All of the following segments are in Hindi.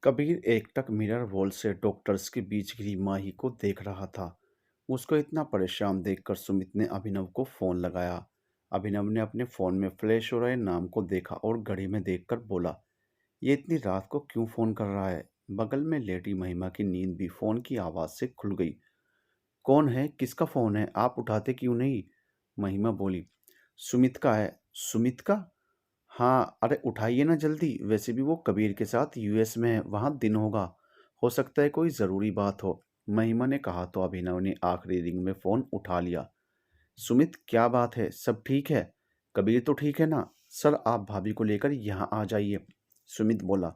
कबीर एकटक मिरर वॉल से डॉक्टर्स के बीच घिरी माही को देख रहा था। उसको इतना परेशान देखकर सुमित ने अभिनव को फोन लगाया। अभिनव ने अपने फोन में फ्लैश हो रहे नाम को देखा और घड़ी में देखकर बोला, ये इतनी रात को क्यों फोन कर रहा है? बगल में लेटी महिमा की नींद भी फोन की आवाज से खुल गई। कौन है? किसका फोन है? आप उठाते क्यों नहीं? महिमा बोली। सुमित का है। सुमित का? हाँ, अरे उठाइए ना जल्दी। वैसे भी वो कबीर के साथ यूएस में है, वहाँ दिन होगा। हो सकता है कोई ज़रूरी बात हो। महिमा ने कहा तो अभिनव ने आखिरी रिंग में फ़ोन उठा लिया। सुमित, क्या बात है? सब ठीक है? कबीर तो ठीक है ना? सर, आप भाभी को लेकर यहाँ आ जाइए। सुमित बोला।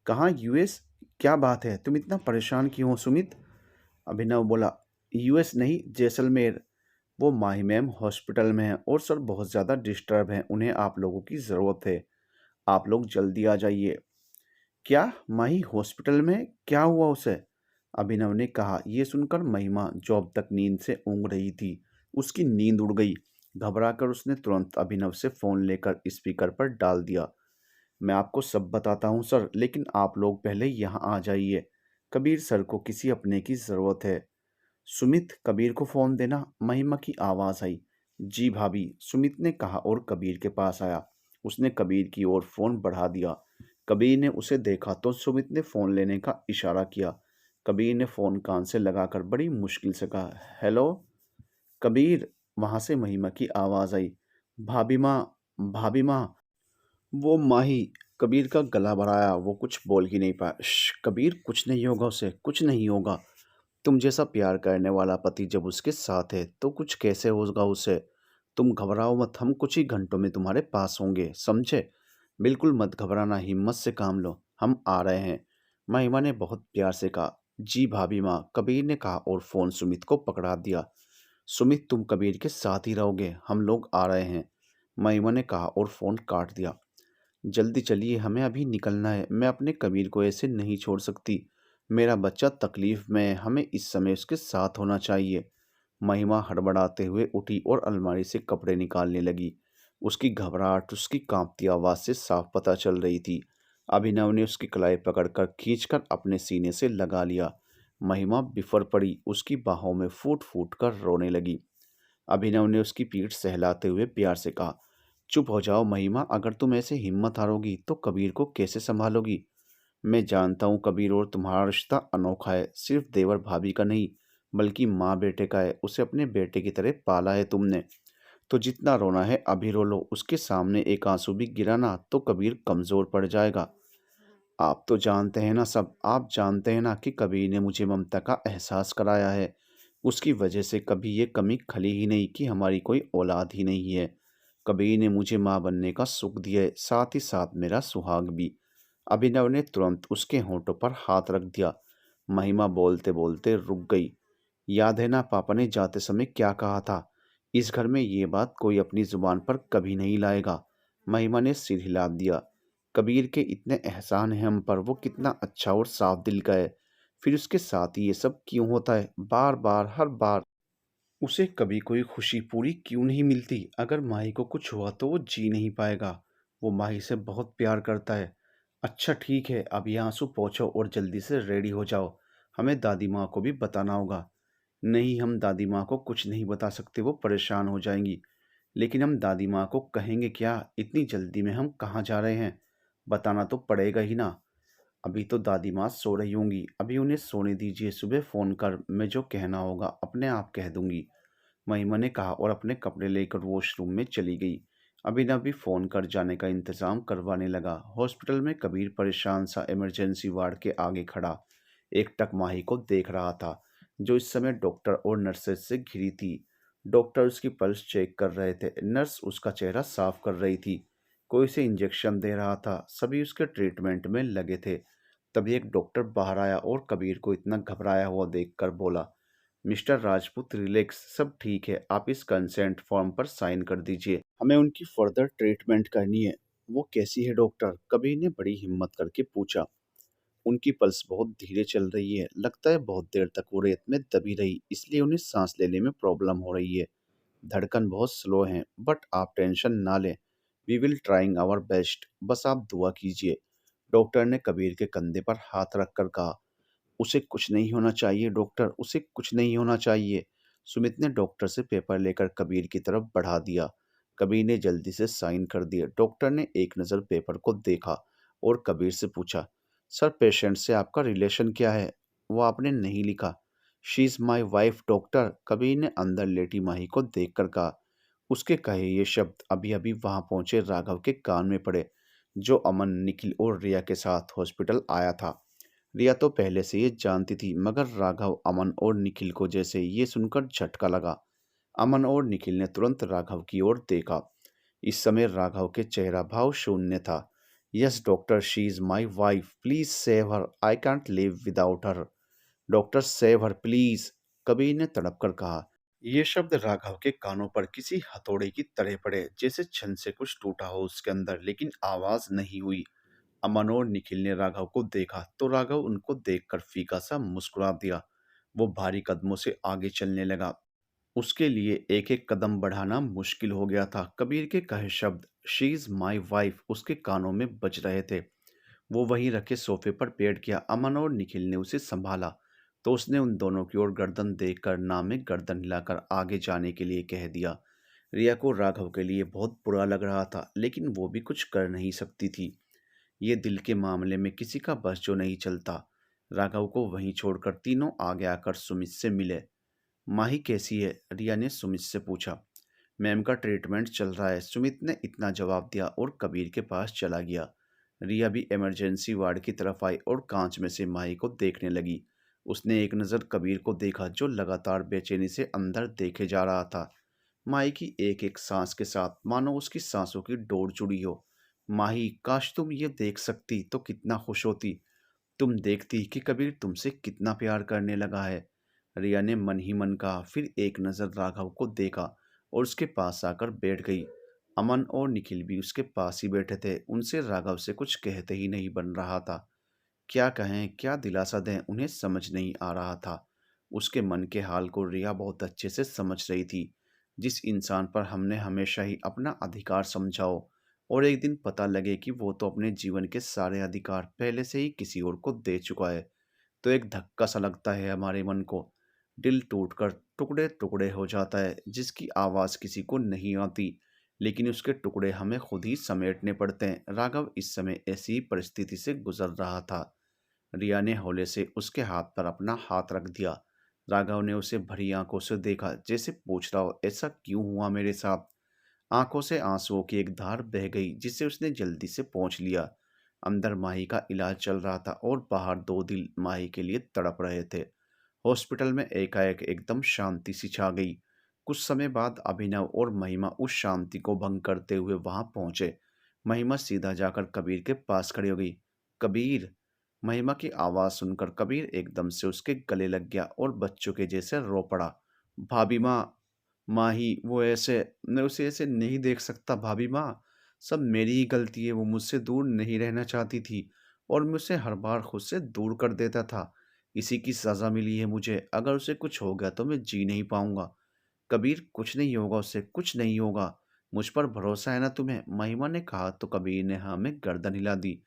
कहाँ यूएस? क्या बात है? तुम इतना परेशान क्यों हो सुमित? अभिनव बोला। यूएस नहीं, जैसलमेर। वो माही मैम हॉस्पिटल में हैं और सर बहुत ज़्यादा डिस्टर्ब हैं, उन्हें आप लोगों की ज़रूरत है। आप लोग जल्दी आ जाइए। क्या? माही हॉस्पिटल में? क्या हुआ उसे? अभिनव ने कहा। ये सुनकर महिमा जो अब तक नींद से ऊँग रही थी, उसकी नींद उड़ गई। घबराकर उसने तुरंत अभिनव से फ़ोन लेकर स्पीकर पर डाल दिया। मैं आपको सब बताता हूँ सर, लेकिन आप लोग पहले यहाँ आ जाइए। कबीर सर को किसी अपने की ज़रूरत है। सुमित, कबीर को फ़ोन देना। महिमा की आवाज़ आई। जी भाभी, सुमित ने कहा और कबीर के पास आया। उसने कबीर की ओर फ़ोन बढ़ा दिया। कबीर ने उसे देखा तो सुमित ने फ़ोन लेने का इशारा किया। कबीर ने फ़ोन कान से लगाकर बड़ी मुश्किल से कहा, हेलो कबीर। वहाँ से महिमा की आवाज़ आई। भाभी माँ, भाभी माँ। वो माही। कबीर का गला भराया, वो कुछ बोल ही नहीं पाया। कबीर, कुछ नहीं होगा उसे, कुछ नहीं होगा। तुम जैसा प्यार करने वाला पति जब उसके साथ है तो कुछ कैसे होगा उसे? तुम घबराओ मत, हम कुछ ही घंटों में तुम्हारे पास होंगे, समझे? बिल्कुल मत घबराना, हिम्मत से काम लो, हम आ रहे हैं। महिमा ने बहुत प्यार से कहा। जी भाभी माँ, कबीर ने कहा और फ़ोन सुमित को पकड़ा दिया। सुमित, तुम कबीर के साथ ही रहोगे, हम लोग आ रहे हैं। महिमा ने कहा और फ़ोन काट दिया। जल्दी चलिए, हमें अभी निकलना है। मैं अपने कबीर को ऐसे नहीं छोड़ सकती। मेरा बच्चा तकलीफ में है, हमें इस समय उसके साथ होना चाहिए। महिमा हड़बड़ाते हुए उठी और अलमारी से कपड़े निकालने लगी। उसकी घबराहट उसकी कांपती आवाज़ से साफ पता चल रही थी। अभिनव ने उसकी कलाई पकड़कर खींचकर अपने सीने से लगा लिया। महिमा बिफर पड़ी, उसकी बाहों में फूट फूट कर रोने लगी। अभिनव ने उसकी पीठ सहलाते हुए प्यार से कहा, चुप हो जाओ महिमा, अगर तुम ऐसे हिम्मत हारोगी तो कबीर को कैसे संभालोगी? मैं जानता हूँ कबीर और तुम्हारा रिश्ता अनोखा है, सिर्फ देवर भाभी का नहीं, बल्कि माँ बेटे का है। उसे अपने बेटे की तरह पाला है तुमने। तो जितना रोना है अभी रो लो, उसके सामने एक आंसू भी गिरा ना तो कबीर कमज़ोर पड़ जाएगा। आप तो जानते हैं ना सब, आप जानते हैं ना कि कबीर ने मुझे ममता का एहसास कराया है। उसकी वजह से कभी ये कमी खली ही नहीं कि हमारी कोई औलाद ही नहीं है। कबीर ने मुझे माँ बनने का सुख दिया है, साथ ही साथ मेरा सुहाग भी। अभिनव ने तुरंत उसके होंठों पर हाथ रख दिया। महिमा बोलते बोलते रुक गई। याद है ना पापा ने जाते समय क्या कहा था? इस घर में ये बात कोई अपनी जुबान पर कभी नहीं लाएगा। महिमा ने सिर हिला दिया। कबीर के इतने एहसान हैं हम पर, वो कितना अच्छा और साफ दिल का है। फिर उसके साथ ही ये सब क्यों होता है? बार बार, हर बार उसे कभी कोई खुशी पूरी क्यों नहीं मिलती? अगर माही को कुछ हुआ तो वो जी नहीं पाएगा। वो माही से बहुत प्यार करता है। अच्छा ठीक है, अब यहाँ से पहुँचो और जल्दी से रेडी हो जाओ। हमें दादी माँ को भी बताना होगा। नहीं, हम दादी माँ को कुछ नहीं बता सकते, वो परेशान हो जाएंगी। लेकिन हम दादी माँ को कहेंगे क्या? इतनी जल्दी में हम कहाँ जा रहे हैं? बताना तो पड़ेगा ही ना। अभी तो दादी माँ सो रही होंगी, अभी उन्हें सोने दीजिए, सुबह फ़ोन कर मैं जो कहना होगा अपने आप कह दूंगी। महिमा ने कहा और अपने कपड़े लेकर वॉशरूम में चली गई। अभिनव भी फ़ोन कर जाने का इंतज़ाम करवाने लगा। हॉस्पिटल में कबीर परेशान सा इमरजेंसी वार्ड के आगे खड़ा एकटक माही को देख रहा था, जो इस समय डॉक्टर और नर्सेज से घिरी थी। डॉक्टर उसकी पल्स चेक कर रहे थे, नर्स उसका चेहरा साफ कर रही थी, कोई उसे इंजेक्शन दे रहा था, सभी उसके ट्रीटमेंट में लगे थे। तभी एक डॉक्टर बाहर आया और कबीर को इतना घबराया हुआ देखकर बोला, मिस्टर राजपूत रिलैक्स, सब ठीक है, आप इस कंसेंट फॉर्म पर साइन कर दीजिए, हमें उनकी फर्दर ट्रीटमेंट करनी है। वो कैसी है डॉक्टर? कबीर ने बड़ी हिम्मत करके पूछा। उनकी पल्स बहुत धीरे चल रही है, लगता है बहुत देर तक वो रेत में दबी रही, इसलिए उन्हें सांस लेने में प्रॉब्लम हो रही है। धड़कन बहुत स्लो है, बट आप टेंशन ना लें, we will trying our best, बस आप दुआ कीजिए। डॉक्टर ने कबीर के कंधे पर हाथ रखकर कहा, उसे कुछ नहीं होना चाहिए डॉक्टर, उसे कुछ नहीं होना चाहिए। सुमित ने डॉक्टर से पेपर लेकर कबीर की तरफ बढ़ा दिया। कबीर ने जल्दी से साइन कर दिए। डॉक्टर ने एक नज़र पेपर को देखा और कबीर से पूछा, सर पेशेंट से आपका रिलेशन क्या है? वो आपने नहीं लिखा। She is my wife doctor, Kabir ने अंदर लेटी माही को देखकर कहा। उसके कहे ये शब्द अभी अभी वहां पहुंचे राघव के कान में पड़े, जो अमन, निखिल और रिया के साथ हॉस्पिटल आया था। रिया तो पहले से ये जानती थी, मगर राघव, अमन और निखिल को जैसे ये सुनकर झटका लगा। अमन और निखिल ने तुरंत राघव की ओर देखा। इस समय राघव के चेहरा भाव शून्य था। Yes doctor, she is my wife, please save her, I can't live without her. Doctor save her please, Kabir ने तड़प कर कहा। ये शब्द राघव के कानों पर किसी हथौड़े की तरह पड़े, जैसे छन से कुछ टूटा हो उसके अंदर, लेकिन आवाज नहीं हुई। अमन और निखिल ने राघव को देखा तो राघव उनको देखकर फीका सा मुस्कुरा दिया। वो भारी कदमों से आगे चलने लगा। उसके लिए एक एक कदम बढ़ाना मुश्किल हो गया था। कबीर के कहे शब्द शी इज माई वाइफ उसके कानों में बज रहे थे। वो वहीं रखे सोफे पर बैठ गया। अमन और निखिल ने उसे संभाला तो उसने उन दोनों की ओर गर्दन देखकर नाम में गर्दन हिलाकर आगे जाने के लिए कह दिया। रिया को राघव के लिए बहुत बुरा लग रहा था, लेकिन वो भी कुछ कर नहीं सकती थी। ये दिल के मामले में किसी का बस जो नहीं चलता। राघव को वहीं छोड़कर तीनों आगे आकर सुमित से मिले। माही कैसी है? रिया ने सुमित से पूछा। मैम का ट्रीटमेंट चल रहा है, सुमित ने इतना जवाब दिया और कबीर के पास चला गया। रिया भी इमरजेंसी वार्ड की तरफ आई और कांच में से माही को देखने लगी। उसने एक नज़र कबीर को देखा, जो लगातार बेचैनी से अंदर देखे जा रहा था। माही की एक एक सांस के साथ मानो उसकी सांसों की डोर जुड़ी हो। माही, काश तुम ये देख सकती तो कितना खुश होती। तुम देखती कि कबीर तुमसे कितना प्यार करने लगा है। रिया ने मन ही मन कहा, फिर एक नज़र राघव को देखा और उसके पास आकर बैठ गई। अमन और निखिल भी उसके पास ही बैठे थे। उनसे राघव से कुछ कहते ही नहीं बन रहा था। क्या कहें, क्या दिलासा दें, उन्हें समझ नहीं आ रहा था। उसके मन के हाल को रिया बहुत अच्छे से समझ रही थी। जिस इंसान पर हमने हमेशा ही अपना अधिकार समझा हो और एक दिन पता लगे कि वो तो अपने जीवन के सारे अधिकार पहले से ही किसी और को दे चुका है, तो एक धक्का सा लगता है हमारे मन को। दिल टूटकर टुकड़े टुकड़े हो जाता है, जिसकी आवाज़ किसी को नहीं आती, लेकिन उसके टुकड़े हमें खुद ही समेटने पड़ते हैं। राघव इस समय ऐसी ही परिस्थिति से गुजर रहा था। रिया ने हौले से उसके हाथ पर अपना हाथ रख दिया। राघव ने उसे भरी आंखों से देखा, जैसे पूछ रहा हो, ऐसा क्यों हुआ मेरे साथ? आंखों से आंसुओं की एक धार बह गई, जिसे उसने जल्दी से पोंछ लिया। अंदर माही का इलाज चल रहा था और बाहर दो दिल माही के लिए तड़प रहे थे। हॉस्पिटल में एकाएक एकदम शांति सी छा गई। कुछ समय बाद अभिनव और महिमा उस शांति को भंग करते हुए वहां पहुंचे। महिमा सीधा जाकर कबीर के पास खड़ी हो गई। कबीर! महिमा की आवाज सुनकर कबीर एकदम से उसके गले लग गया और बच्चों के जैसे रो पड़ा। भाभी माँ, माही, वो ऐसे, मैं उसे ऐसे नहीं देख सकता भाभी माँ। सब मेरी ही गलती है, वो मुझसे दूर नहीं रहना चाहती थी और मैं उसे हर बार खुद से दूर कर देता था। इसी की सज़ा मिली है मुझे। अगर उसे कुछ हो गया तो मैं जी नहीं पाऊंगा। कबीर, कुछ नहीं होगा उससे, कुछ नहीं होगा। मुझ पर भरोसा है ना तुम्हें? महिमा ने कहा तो कबीर ने हाँ में गर्दन हिला दी।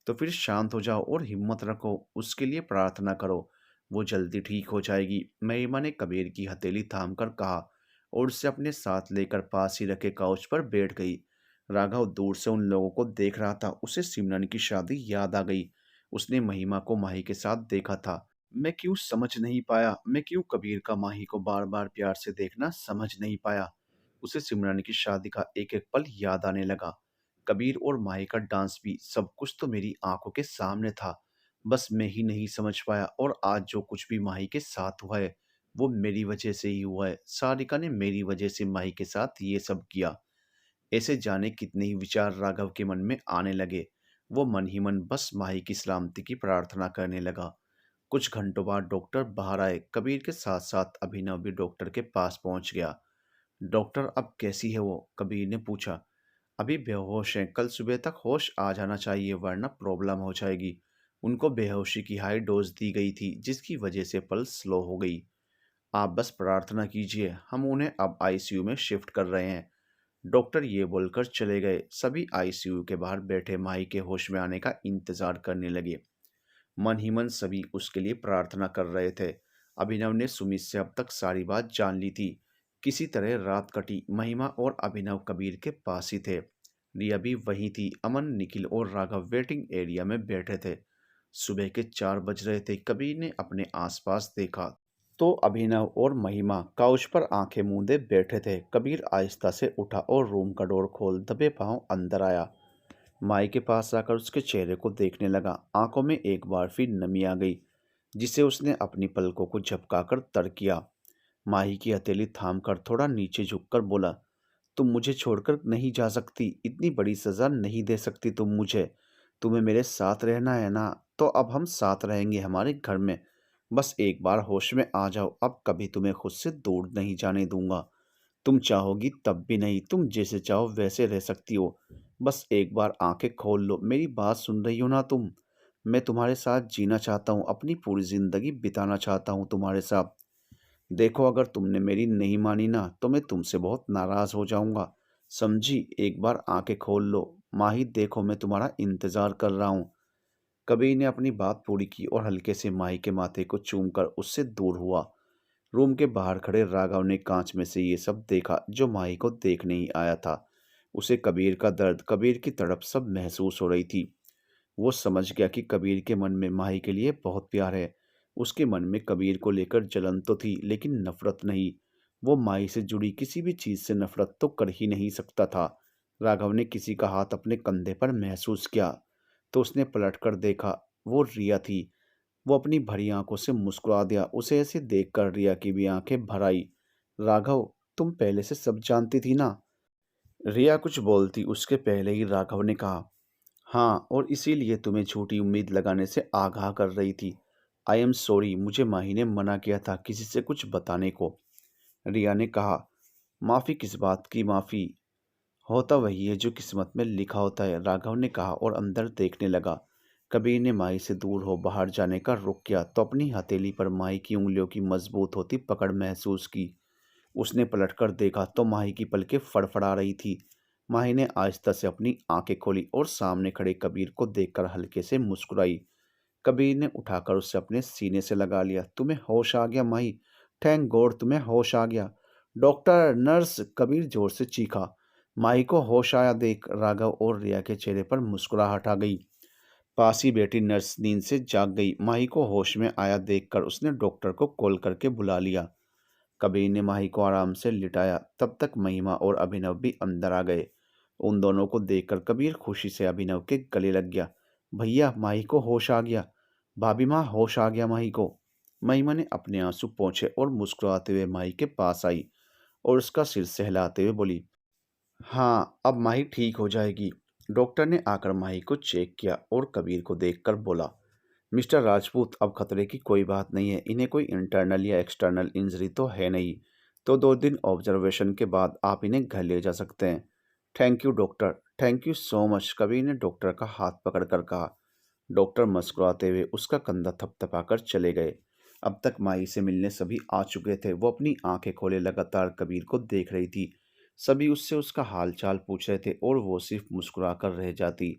तो फिर शांत हो जाओ और हिम्मत रखो, उसके लिए प्रार्थना करो। वो जल्दी ठीक हो जाएगी। महिमा ने कबीर की हथेली थाम कर कहा और उसे अपने साथ लेकर पास ही रखे काउच पर बैठ गई। राघव दूर से उन लोगों को देख रहा था। उसे सिमरन की शादी याद आ गई। उसने महिमा को माही के साथ देखा था। मैं क्यों समझ नहीं पाया, मैं क्यों कबीर का माही को बार बार प्यार से देखना समझ नहीं पाया। उसे सिमरन की शादी का एक एक पल याद आने लगा। कबीर और माही का डांस भी, सब कुछ तो मेरी आंखों के सामने था। बस मैं ही नहीं समझ पाया, और आज जो कुछ भी माही के साथ हुआ है वो मेरी वजह से ही हुआ है। सारिका ने मेरी वजह से माही के साथ ये सब किया। ऐसे जाने कितने ही विचार राघव के मन में आने लगे। वो मन ही मन बस माही की सलामती की प्रार्थना करने लगा। कुछ घंटों बाद डॉक्टर बाहर आए। कबीर के साथ साथ अभिनव भी डॉक्टर के पास पहुंच गया। डॉक्टर, अब कैसी है वो? कबीर ने पूछा। अभी बेहोश हैं, कल सुबह तक होश आ जाना चाहिए, वरना प्रॉब्लम हो जाएगी। उनको बेहोशी की हाई डोज दी गई थी, जिसकी वजह से पल्स स्लो हो गई। आप बस प्रार्थना कीजिए, हम उन्हें अब आईसीयू में शिफ्ट कर रहे हैं। डॉक्टर ये बोलकर चले गए। सभी आईसीयू के बाहर बैठे माही के होश में आने का इंतजार करने लगे। मन ही मन सभी उसके लिए प्रार्थना कर रहे थे। अभिनव ने सुमित से अब तक सारी बात जान ली थी। किसी तरह रात कटी। महिमा और अभिनव कबीर के पास ही थे। रिया भी वहीं थी। अमन, निखिल और राघव वेटिंग एरिया में बैठे थे। सुबह के 4 बज रहे थे। कबीर ने अपने आसपास देखा तो अभिनव और महिमा काउच पर आंखें मूंदे बैठे थे। कबीर आहिस्ता से उठा और रूम का डोर खोल दबे पांव अंदर आया। माई के पास आकर उसके चेहरे को देखने लगा। आंखों में एक बार फिर नमी आ गई, जिसे उसने अपनी पलकों को झपकाकर तर किया। माही की हथेली थाम कर थोड़ा नीचे झुककर बोला, तुम मुझे छोड़कर नहीं जा सकती। इतनी बड़ी सजा नहीं दे सकती तुम मुझे। तुम्हें मेरे साथ रहना है ना, तो अब हम साथ रहेंगे हमारे घर में। बस एक बार होश में आ जाओ। अब कभी तुम्हें खुद से दूर नहीं जाने दूंगा। तुम चाहोगी तब भी नहीं। तुम जैसे चाहो वैसे रह सकती हो। बस एक बार आंखें खोल लो। मेरी बात सुन रही हो ना तुम? मैं तुम्हारे साथ जीना चाहता हूँ। अपनी पूरी जिंदगी बिताना चाहता हूँ तुम्हारे साथ। देखो, अगर तुमने मेरी नहीं मानी ना, तो मैं तुमसे बहुत नाराज हो जाऊंगा। समझी? एक बार आंखें खोल लो। माही, देखो मैं तुम्हारा इंतजार कर रहा हूँ। कबीर ने अपनी बात पूरी की और हल्के से माही के माथे को चूमकर उससे दूर हुआ। रूम के बाहर खड़े राघव ने कांच में से ये सब देखा, जो माही को देखने ही आया था। उसे कबीर का दर्द, कबीर की तड़प सब महसूस हो रही थी। वो समझ गया कि कबीर के मन में माही के लिए बहुत प्यार है। उसके मन में कबीर को लेकर जलन तो थी, लेकिन नफरत नहीं। वो माही से जुड़ी किसी भी चीज से नफरत तो कर ही नहीं सकता था। राघव ने किसी का हाथ अपने कंधे पर महसूस किया, तो उसने पलट कर देखा। वो रिया थी। वो अपनी भरी आंखों से मुस्कुरा दिया। उसे ऐसे देखकर रिया की भी आंखें भर आई। राघव, तुम पहले से सब जानती थी ना? रिया कुछ बोलती उसके पहले ही राघव ने कहा, हाँ, और इसीलिए तुम्हें झूठी उम्मीद लगाने से आगाह कर रही थी। आई एम सॉरी, मुझे माही ने मना किया था किसी से कुछ बताने को। रिया ने कहा, माफ़ी किस बात की माफ़ी? होता वही है जो किस्मत में लिखा होता है, राघव ने कहा और अंदर देखने लगा। कबीर ने माही से दूर हो बाहर जाने का रुख किया तो अपनी हथेली पर माही की उंगलियों की मजबूत होती पकड़ महसूस की। उसने पलटकर देखा तो माही की पलकें फड़फड़ा रही थी। माही ने आहिस्ता से अपनी आंखें खोली और सामने खड़े कबीर को देखकर हल्के से मुस्कुराई। कबीर ने उठाकर उसे अपने सीने से लगा लिया। तुम्हें होश आ गया माही? थैंक गॉड तुम्हें होश आ गया। डॉक्टर, नर्स, कबीर जोर से चीखा। माही को होश आया देख राघव और रिया के चेहरे पर मुस्कुराहट आ गई। पास ही बैठी नर्स नींद से जाग गई। माही को होश में आया देखकर उसने डॉक्टर को कॉल करके बुला लिया। कबीर ने माही को आराम से लिटाया। तब तक महिमा और अभिनव भी अंदर आ गए। उन दोनों को देखकर कबीर खुशी से अभिनव के गले लग गया। भैया, माही को होश आ गया। भाभी माँ, होश आ गया माही को। महिमा ने अपने आंसू पोंछे और मुस्कुराते हुए माही के पास आई और उसका सिर सहलाते हुए बोली, हाँ, अब माही ठीक हो जाएगी। डॉक्टर ने आकर माही को चेक किया और कबीर को देखकर बोला, मिस्टर राजपूत, अब खतरे की कोई बात नहीं है। इन्हें कोई इंटरनल या एक्सटर्नल इंजरी तो है नहीं। तो 2 दिन ऑब्जर्वेशन के बाद आप इन्हें घर ले जा सकते हैं। Thank you doctor, thank you so much, Kabir ने डॉक्टर का हाथ पकड़कर कहा। डॉक्टर मुस्कुराते हुए उसका कंधा थपथपाकर चले गए। अब तक माई से मिलने सभी आ चुके थे। वो अपनी आंखें खोले लगातार कबीर को देख रही थी। सभी उससे उसका हाल चाल पूछ रहे थे और वो सिर्फ मुस्कुरा कर रह जाती।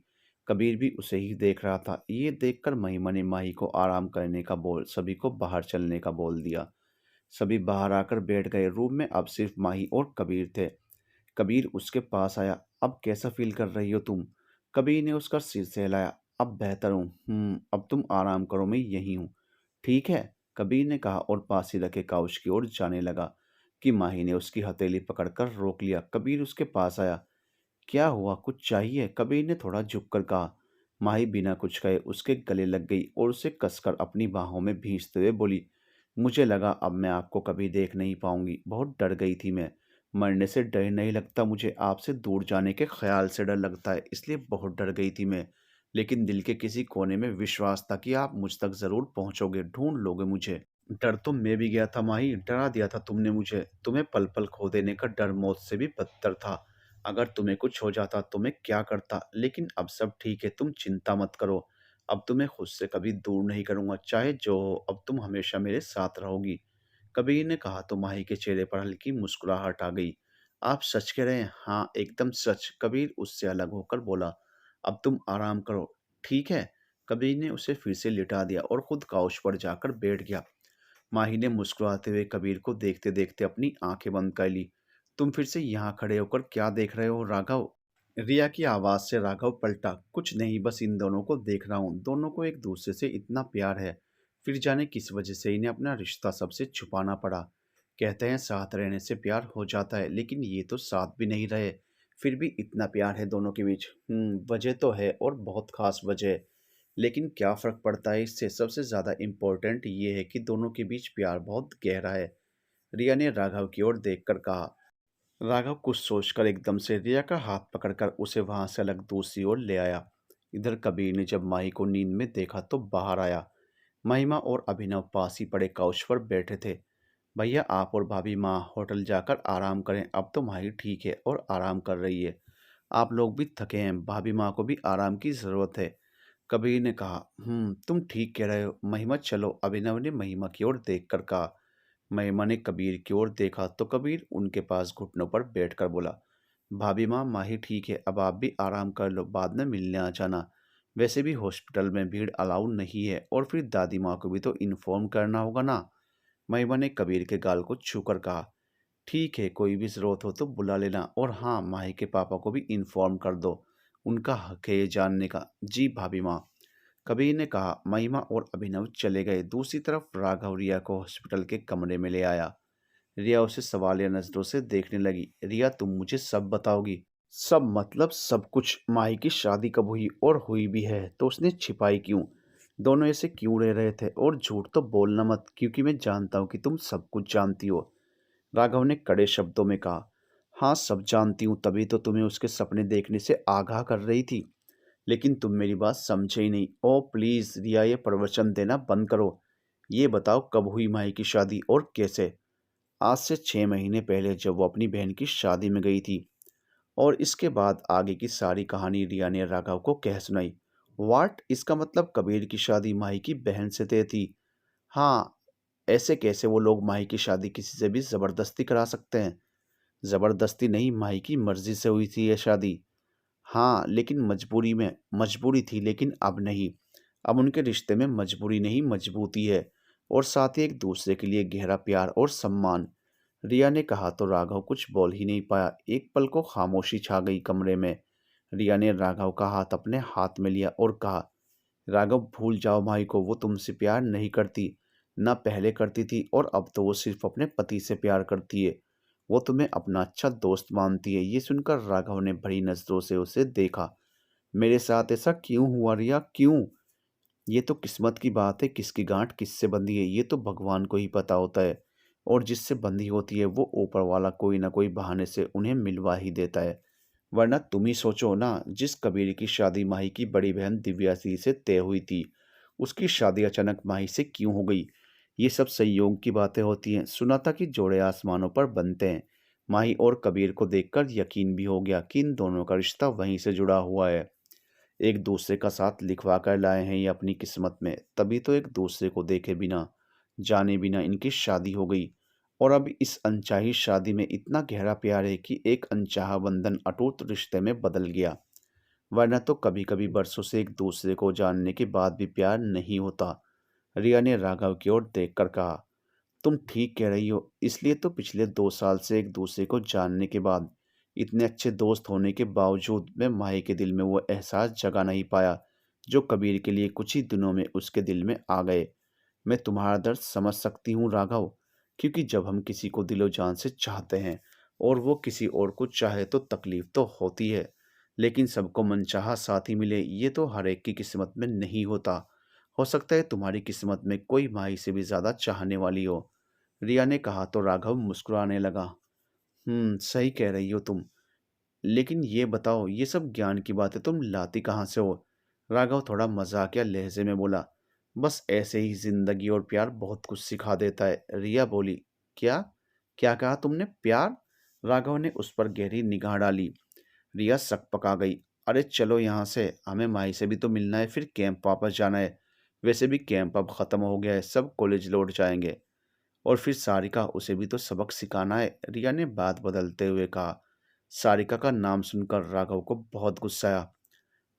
कबीर भी उसे ही देख रहा था। ये देखकर महिमा ने माही को आराम करने का बोल सभी को बाहर चलने का बोल दिया। सभी बाहर आकर बैठ गए। रूम में अब सिर्फ माही और कबीर थे। कबीर उसके पास आया। अब कैसा फील कर रही हो तुम? कबीर ने उसका सिर सहलाया। अब बेहतर हूँ। अब तुम आराम करो, मैं यहीं हूँ। ठीक है, कबीर ने कहा और पास ही रखे काउच की ओर जाने लगा कि माही ने उसकी हथेली पकड़कर रोक लिया। कबीर उसके पास आया। क्या हुआ, कुछ चाहिए? कबीर ने थोड़ा झुककर कहा। माही बिना कुछ कहे उसके गले लग गई और उसे कसकर अपनी बाहों में भींचते हुए बोली, मुझे लगा अब मैं आपको कभी देख नहीं पाऊंगी। बहुत डर गई थी मैं। मरने से डर नहीं लगता मुझे, आपसे दूर जाने के ख्याल से डर लगता है, इसलिए बहुत डर गई थी मैं। लेकिन दिल के किसी कोने में विश्वास था कि आप मुझ तक जरूर पहुंचोगे, ढूंढ लोगे मुझे। डर तो मैं भी गया था माही, डरा दिया था तुमने मुझे। तुम्हें पल पल खो देने का डर मौत से भी बदतर था। अगर तुम्हें कुछ हो जाता तो मैं क्या करता, लेकिन अब सब ठीक है, तुम चिंता मत करो। अब तुम्हें खुद से कभी दूर नहीं करूंगा, चाहे जो हो। अब तुम हमेशा मेरे साथ रहोगी। कबीर ने कहा तो माही के चेहरे पर हल्की मुस्कुराहट आ गई। आप सच कह रहे हैं? हाँ, एकदम सच। कबीर उससे अलग होकर बोला। अब तुम आराम करो, ठीक है? कबीर ने उसे फिर से लिटा दिया और खुद काउच पर जाकर बैठ गया। माही ने मुस्कुराते हुए कबीर को देखते देखते अपनी आंखें बंद कर ली। तुम फिर से यहाँ खड़े होकर क्या देख रहे हो राघव? रिया की आवाज से राघव पलटा। कुछ नहीं, बस इन दोनों को देख रहा हूँ। दोनों को एक दूसरे से इतना प्यार है, फिर जाने किस वजह से इन्हें अपना रिश्ता सबसे छुपाना पड़ा। कहते हैं साथ रहने से प्यार हो जाता है, लेकिन ये तो साथ भी नहीं रहे, फिर भी इतना प्यार है दोनों के बीच। वजह तो है, और बहुत खास वजह। लेकिन क्या फ़र्क पड़ता है इससे? सबसे ज़्यादा इम्पोर्टेंट ये है कि दोनों के बीच प्यार बहुत गहरा है। रिया ने राघव की ओर देखकर कहा। राघव कुछ सोचकर एकदम से रिया का हाथ पकड़कर उसे वहां से अलग दूसरी ओर ले आया। इधर कबीर ने जब माही को नींद में देखा तो बाहर आया। महिमा और अभिनव पास ही पड़े काउच पर बैठे थे। भैया, आप और भाभी माँ होटल जाकर आराम करें, अब तो माही ठीक है और आराम कर रही है। आप लोग भी थके हैं, भाभी माँ को भी आराम की ज़रूरत है। कबीर ने कहा। तुम ठीक कह रहे हो महिमा, चलो। अभिनव ने महिमा की ओर देखकर कहा। महिमा ने कबीर की ओर देखा तो कबीर उनके पास घुटनों पर बैठकर बोला। भाभी माँ, माही ठीक है, अब आप भी आराम कर लो, बाद में मिलने आ जाना। वैसे भी हॉस्पिटल में भीड़ अलाउ नहीं है, और फिर दादी माँ को भी तो इन्फॉर्म करना होगा ना। महिमा ने कबीर के गाल को छूकर कहा। ठीक है, कोई भी ज़रूरत हो तो बुला लेना, और हाँ, माही के पापा को भी इन्फॉर्म कर दो, उनका हक है ये जानने का। जी भाभी माँ। कबीर ने कहा। महिमा और अभिनव चले गए। दूसरी तरफ राघव रिया को हॉस्पिटल के कमरे में ले आया। रिया उसे सवालिया नजरों से देखने लगी। रिया, तुम मुझे सब बताओगी? सब मतलब सब कुछ। माही की शादी कब हुई, और हुई भी है तो उसने छिपाई क्यों? दोनों ऐसे क्यों रह रहे थे? और झूठ तो बोलना मत, क्योंकि मैं जानता हूँ कि तुम सब कुछ जानती हो। राघव ने कड़े शब्दों में कहा। हाँ, सब जानती हूँ, तभी तो तुम्हें उसके सपने देखने से आगाह कर रही थी। लेकिन तुम मेरी बात समझे ही नहीं। ओ प्लीज़ रिया, ये प्रवचन देना बंद करो। ये बताओ, कब हुई माही की शादी और कैसे? आज से 6 महीने पहले, जब वो अपनी बहन की शादी में गई थी। और इसके बाद आगे की सारी कहानी रिया ने राघव को कह सुनाई। वाट? इसका मतलब कबीर की शादी माही की बहन से तय थी? हाँ। ऐसे कैसे वो लोग माही की शादी किसी से भी ज़बरदस्ती करा सकते हैं? ज़बरदस्ती नहीं, माही की मर्ज़ी से हुई थी ये शादी। हाँ, लेकिन मजबूरी थी, लेकिन अब नहीं। अब उनके रिश्ते में मजबूरी नहीं, मजबूती है, और साथ ही एक दूसरे के लिए गहरा प्यार और सम्मान। रिया ने कहा तो राघव कुछ बोल ही नहीं पाया। एक पल को खामोशी छा गई कमरे में। रिया ने राघव का हाथ अपने हाथ में लिया और कहा। राघव, भूल जाओ माही को, वो तुमसे प्यार नहीं करती। ना पहले करती थी, और अब तो वो सिर्फ अपने पति से प्यार करती है। वो तुम्हें अपना अच्छा दोस्त मानती है। ये सुनकर राघव ने भरी नजरों से उसे देखा। मेरे साथ ऐसा क्यों हुआ रिया, क्यों? ये तो किस्मत की बात है, किसकी गांठ किससे बंधी है ये तो भगवान को ही पता होता है। और जिससे बंधी होती है वो ऊपर वाला कोई ना कोई बहाने से उन्हें मिलवा ही देता है। वरना तुम ही सोचो ना, जिस कबीर की शादी माही की बड़ी बहन दिव्या सी से तय हुई थी, उसकी शादी अचानक माही से क्यों हो गई? ये सब संयोग की बातें होती हैं। सुना था कि जोड़े आसमानों पर बनते हैं। माही और कबीर को देखकर यकीन भी हो गया कि इन दोनों का रिश्ता वहीं से जुड़ा हुआ है। एक दूसरे का साथ लिखवा कर लाए हैं ये अपनी किस्मत में, तभी तो एक दूसरे को देखे बिना, जाने बिना इनकी शादी हो गई। और अब इस अनचाही शादी में इतना गहरा प्यार है कि एक अनचाहा बंधन अटूट रिश्ते में बदल गया। वरना तो कभी कभी बरसों से एक दूसरे को जानने के बाद भी प्यार नहीं होता। रिया ने राघव की ओर देखकर कहा। तुम ठीक कह रही हो, इसलिए तो पिछले 2 साल से एक दूसरे को जानने के बाद, इतने अच्छे दोस्त होने के बावजूद, मैं माही के दिल में वो एहसास जगा नहीं पाया जो कबीर के लिए कुछ ही दिनों में उसके दिल में आ गए। मैं तुम्हारा दर्द समझ सकती हूँ राघव, क्योंकि जब हम किसी को दिलो जान से चाहते हैं और वो किसी और को चाहे तो तकलीफ तो होती है। लेकिन सबको मनचाहा साथी मिले, ये तो हर एक की किस्मत में नहीं होता। हो सकता है तुम्हारी किस्मत में कोई माही से भी ज़्यादा चाहने वाली हो। रिया ने कहा तो राघव मुस्कुराने लगा। सही कह रही हो तुम। लेकिन ये बताओ, ये सब ज्ञान की बातें तुम लाती कहाँ से हो? राघव थोड़ा मजाकिया लहजे में बोला। बस ऐसे ही जिंदगी और प्यार बहुत कुछ सिखा देता है। रिया बोली। क्या? क्या कहा तुमने? प्यार? राघव ने उस पर गहरी निगाह डाली। रिया सक पका गई। अरे चलो यहाँ से, हमें माई से भी तो मिलना है, फिर कैंप वापस जाना है। वैसे भी कैंप अब खत्म हो गया है, सब कॉलेज लौट जाएंगे। और फिर सारिका, उसे भी तो सबक सिखाना है, रिया ने बात बदलते हुए कहा। सारिका का नाम सुनकर राघव को बहुत गुस्सा आया।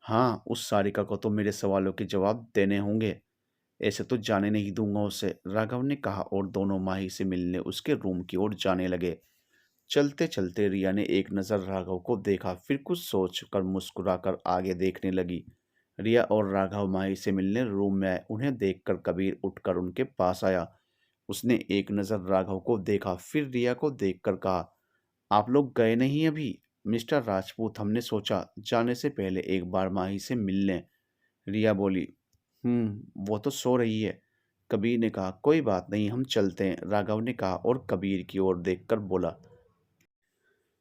हाँ, उस सारिका को तो मेरे सवालों के जवाब देने होंगे। ऐसे तो जाने नहीं दूंगा उसे, राघव ने कहा और दोनों माही से मिलने उसके रूम की ओर जाने लगे। चलते चलते रिया ने एक नज़र राघव को देखा, फिर कुछ सोच कर मुस्कुराकर आगे देखने लगी। रिया और राघव माही से मिलने रूम में आए। उन्हें देखकर कबीर उठकर उनके पास आया। उसने एक नज़र राघव को देखा, फिर रिया को देखकर कहा, आप लोग गए नहीं अभी? मिस्टर राजपूत, हमने सोचा जाने से पहले एक बार माही से मिल लें। रिया बोली, वो तो सो रही है। कबीर ने कहा, कोई बात नहीं, हम चलते हैं, राघव ने कहा और कबीर की ओर देखकर बोला,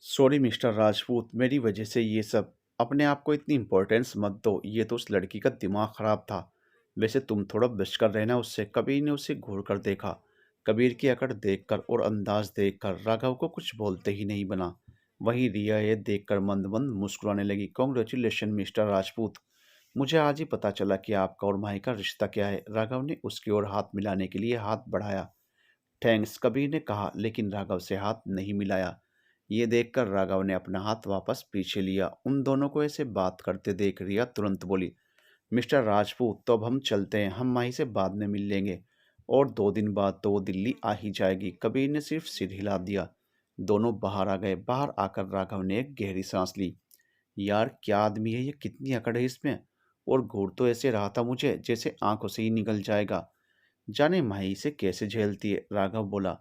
सॉरी मिस्टर राजपूत, मेरी वजह से ये सब। अपने आप को इतनी इम्पोर्टेंस मत दो, ये तो उस लड़की का दिमाग खराब था। वैसे तुम थोड़ा बचकर रहना उससे। कबीर ने उसे घूर कर देखा। कबीर की अकड़ देखकर और अंदाज देखकर राघव को कुछ बोलते ही नहीं बना। वहीं रिया ये देखकर मंद मंद मुस्कुराने लगी। कॉन्ग्रेचुलेशन मिस्टर राजपूत, मुझे आज ही पता चला कि आपका और माही का रिश्ता क्या है। राघव ने उसकी ओर हाथ मिलाने के लिए हाथ बढ़ाया। थैंक्स, कबीर ने कहा, लेकिन राघव से हाथ नहीं मिलाया। ये देखकर राघव ने अपना हाथ वापस पीछे लिया। उन दोनों को ऐसे बात करते देख रिया तुरंत बोली, मिस्टर राजपूत, तो अब हम चलते हैं, हम माही से बाद में मिल लेंगे। और 2 दिन बाद तो वो दिल्ली आ ही जाएगी। कबीर ने सिर्फ सिर हिला दिया। दोनों बाहर आ गए। बाहर आकर राघव ने एक गहरी सांस ली। यार क्या आदमी है ये, कितनी अकड़ है इसमें। और घूर तो ऐसे रहा था मुझे जैसे आंखों से ही निकल जाएगा। जाने माही इसे कैसे झेलती है, राघव बोला।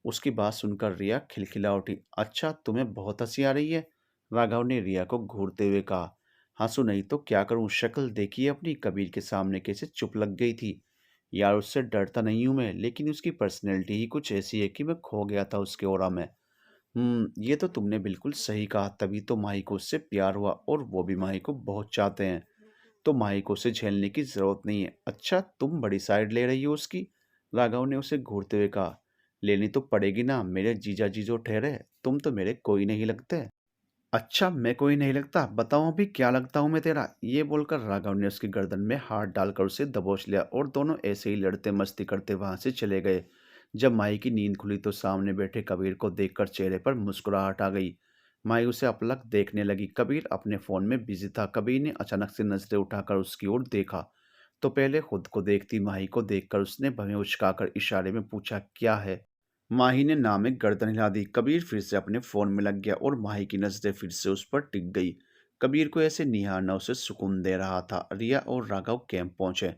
उसकी बात सुनकर रिया खिलखिला उठी। अच्छा, तुम्हें बहुत हंसी आ रही है, राघव ने रिया को घूरते हुए कहा। हंसू नहीं तो क्या करूं, शक्ल देखिए अपनी, कबीर के सामने कैसे चुप लग गई थी। यार उससे डरता नहीं हूं मैं, लेकिन उसकी पर्सनैलिटी ही कुछ ऐसी है कि मैं खो गया था उसके ओरा में। ये तो तुमने बिल्कुल सही कहा, तभी तो माही को उससे प्यार हुआ और वो भी माही को बहुत चाहते हैं। तो माही को उसे झेलने की जरूरत नहीं है। अच्छा, तुम बड़ी साइड ले रही हो उसकी, राघव ने उसे घूरते हुए कहा। लेनी तो पड़ेगी ना, मेरे जीजा जी जो ठहरे, तुम तो मेरे कोई नहीं लगते। अच्छा, मैं कोई नहीं लगता, बताओ अभी क्या लगता हूँ मैं तेरा। ये बोलकर राघव ने उसकी गर्दन में हाथ डालकर उसे दबोच लिया और दोनों ऐसे ही लड़ते मस्ती करते वहां से चले गए। जब माही की नींद खुली तो सामने बैठे कबीर को देखकर चेहरे पर मुस्कुराहट आ गई। माही उसे अपलक देखने लगी। कबीर अपने फोन में बिजी था। कबीर ने अचानक से नजरें उठाकर उसकी ओर देखा तो पहले खुद को देखती माही को देखकर उसने भवें उचकाकर इशारे में पूछा, क्या है। माही ने नाम में गर्दन हिला दी। कबीर फिर से अपने फोन में लग गया और माही की नजरें फिर से उस पर टिक गई। कबीर को ऐसे निहारना उसे सुकून दे रहा था। रिया और राघव कैंप पहुंचे।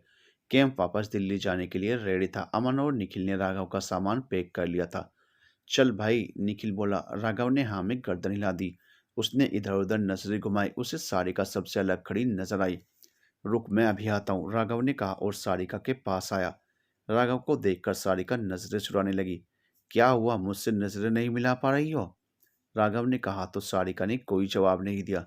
कैंप वापस दिल्ली जाने के लिए रेडी था। अमन और निखिल ने राघव का सामान पैक कर लिया था। चल भाई, निखिल बोला। राघव ने हाँ में गर्दन हिला दी। उसने इधर उधर नजरें घुमाई। उसे सारिका सबसे अलग खड़ी नजर आई। रुक, मैं अभी आता हूँ, राघव ने कहा और सारिका के पास आया। राघव को देखकर सारिका नजरें चुराने लगी। क्या हुआ, मुझसे नजरें नहीं मिला पा रही हो, राघव ने कहा तो सारिका ने कोई जवाब नहीं दिया।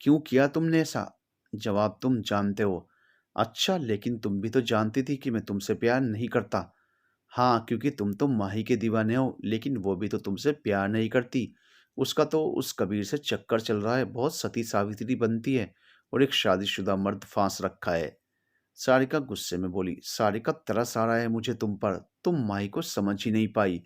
क्यों किया तुमने ऐसा, जवाब तुम जानते हो। अच्छा, लेकिन तुम भी तो जानती थी कि मैं तुमसे प्यार नहीं करता। हाँ, क्योंकि तुम तो माही के दीवाने हो, लेकिन वो भी तो तुमसे प्यार नहीं करती। उसका तो उस कबीर से चक्कर चल रहा है, बहुत सती सावित्री बनती है और एक शादीशुदा मर्द फांस रखा है। सारिका गुस्से में बोली, सारिका तरस आ रहा है मुझे तुम पर, तुम माही को समझ ही नहीं पाई।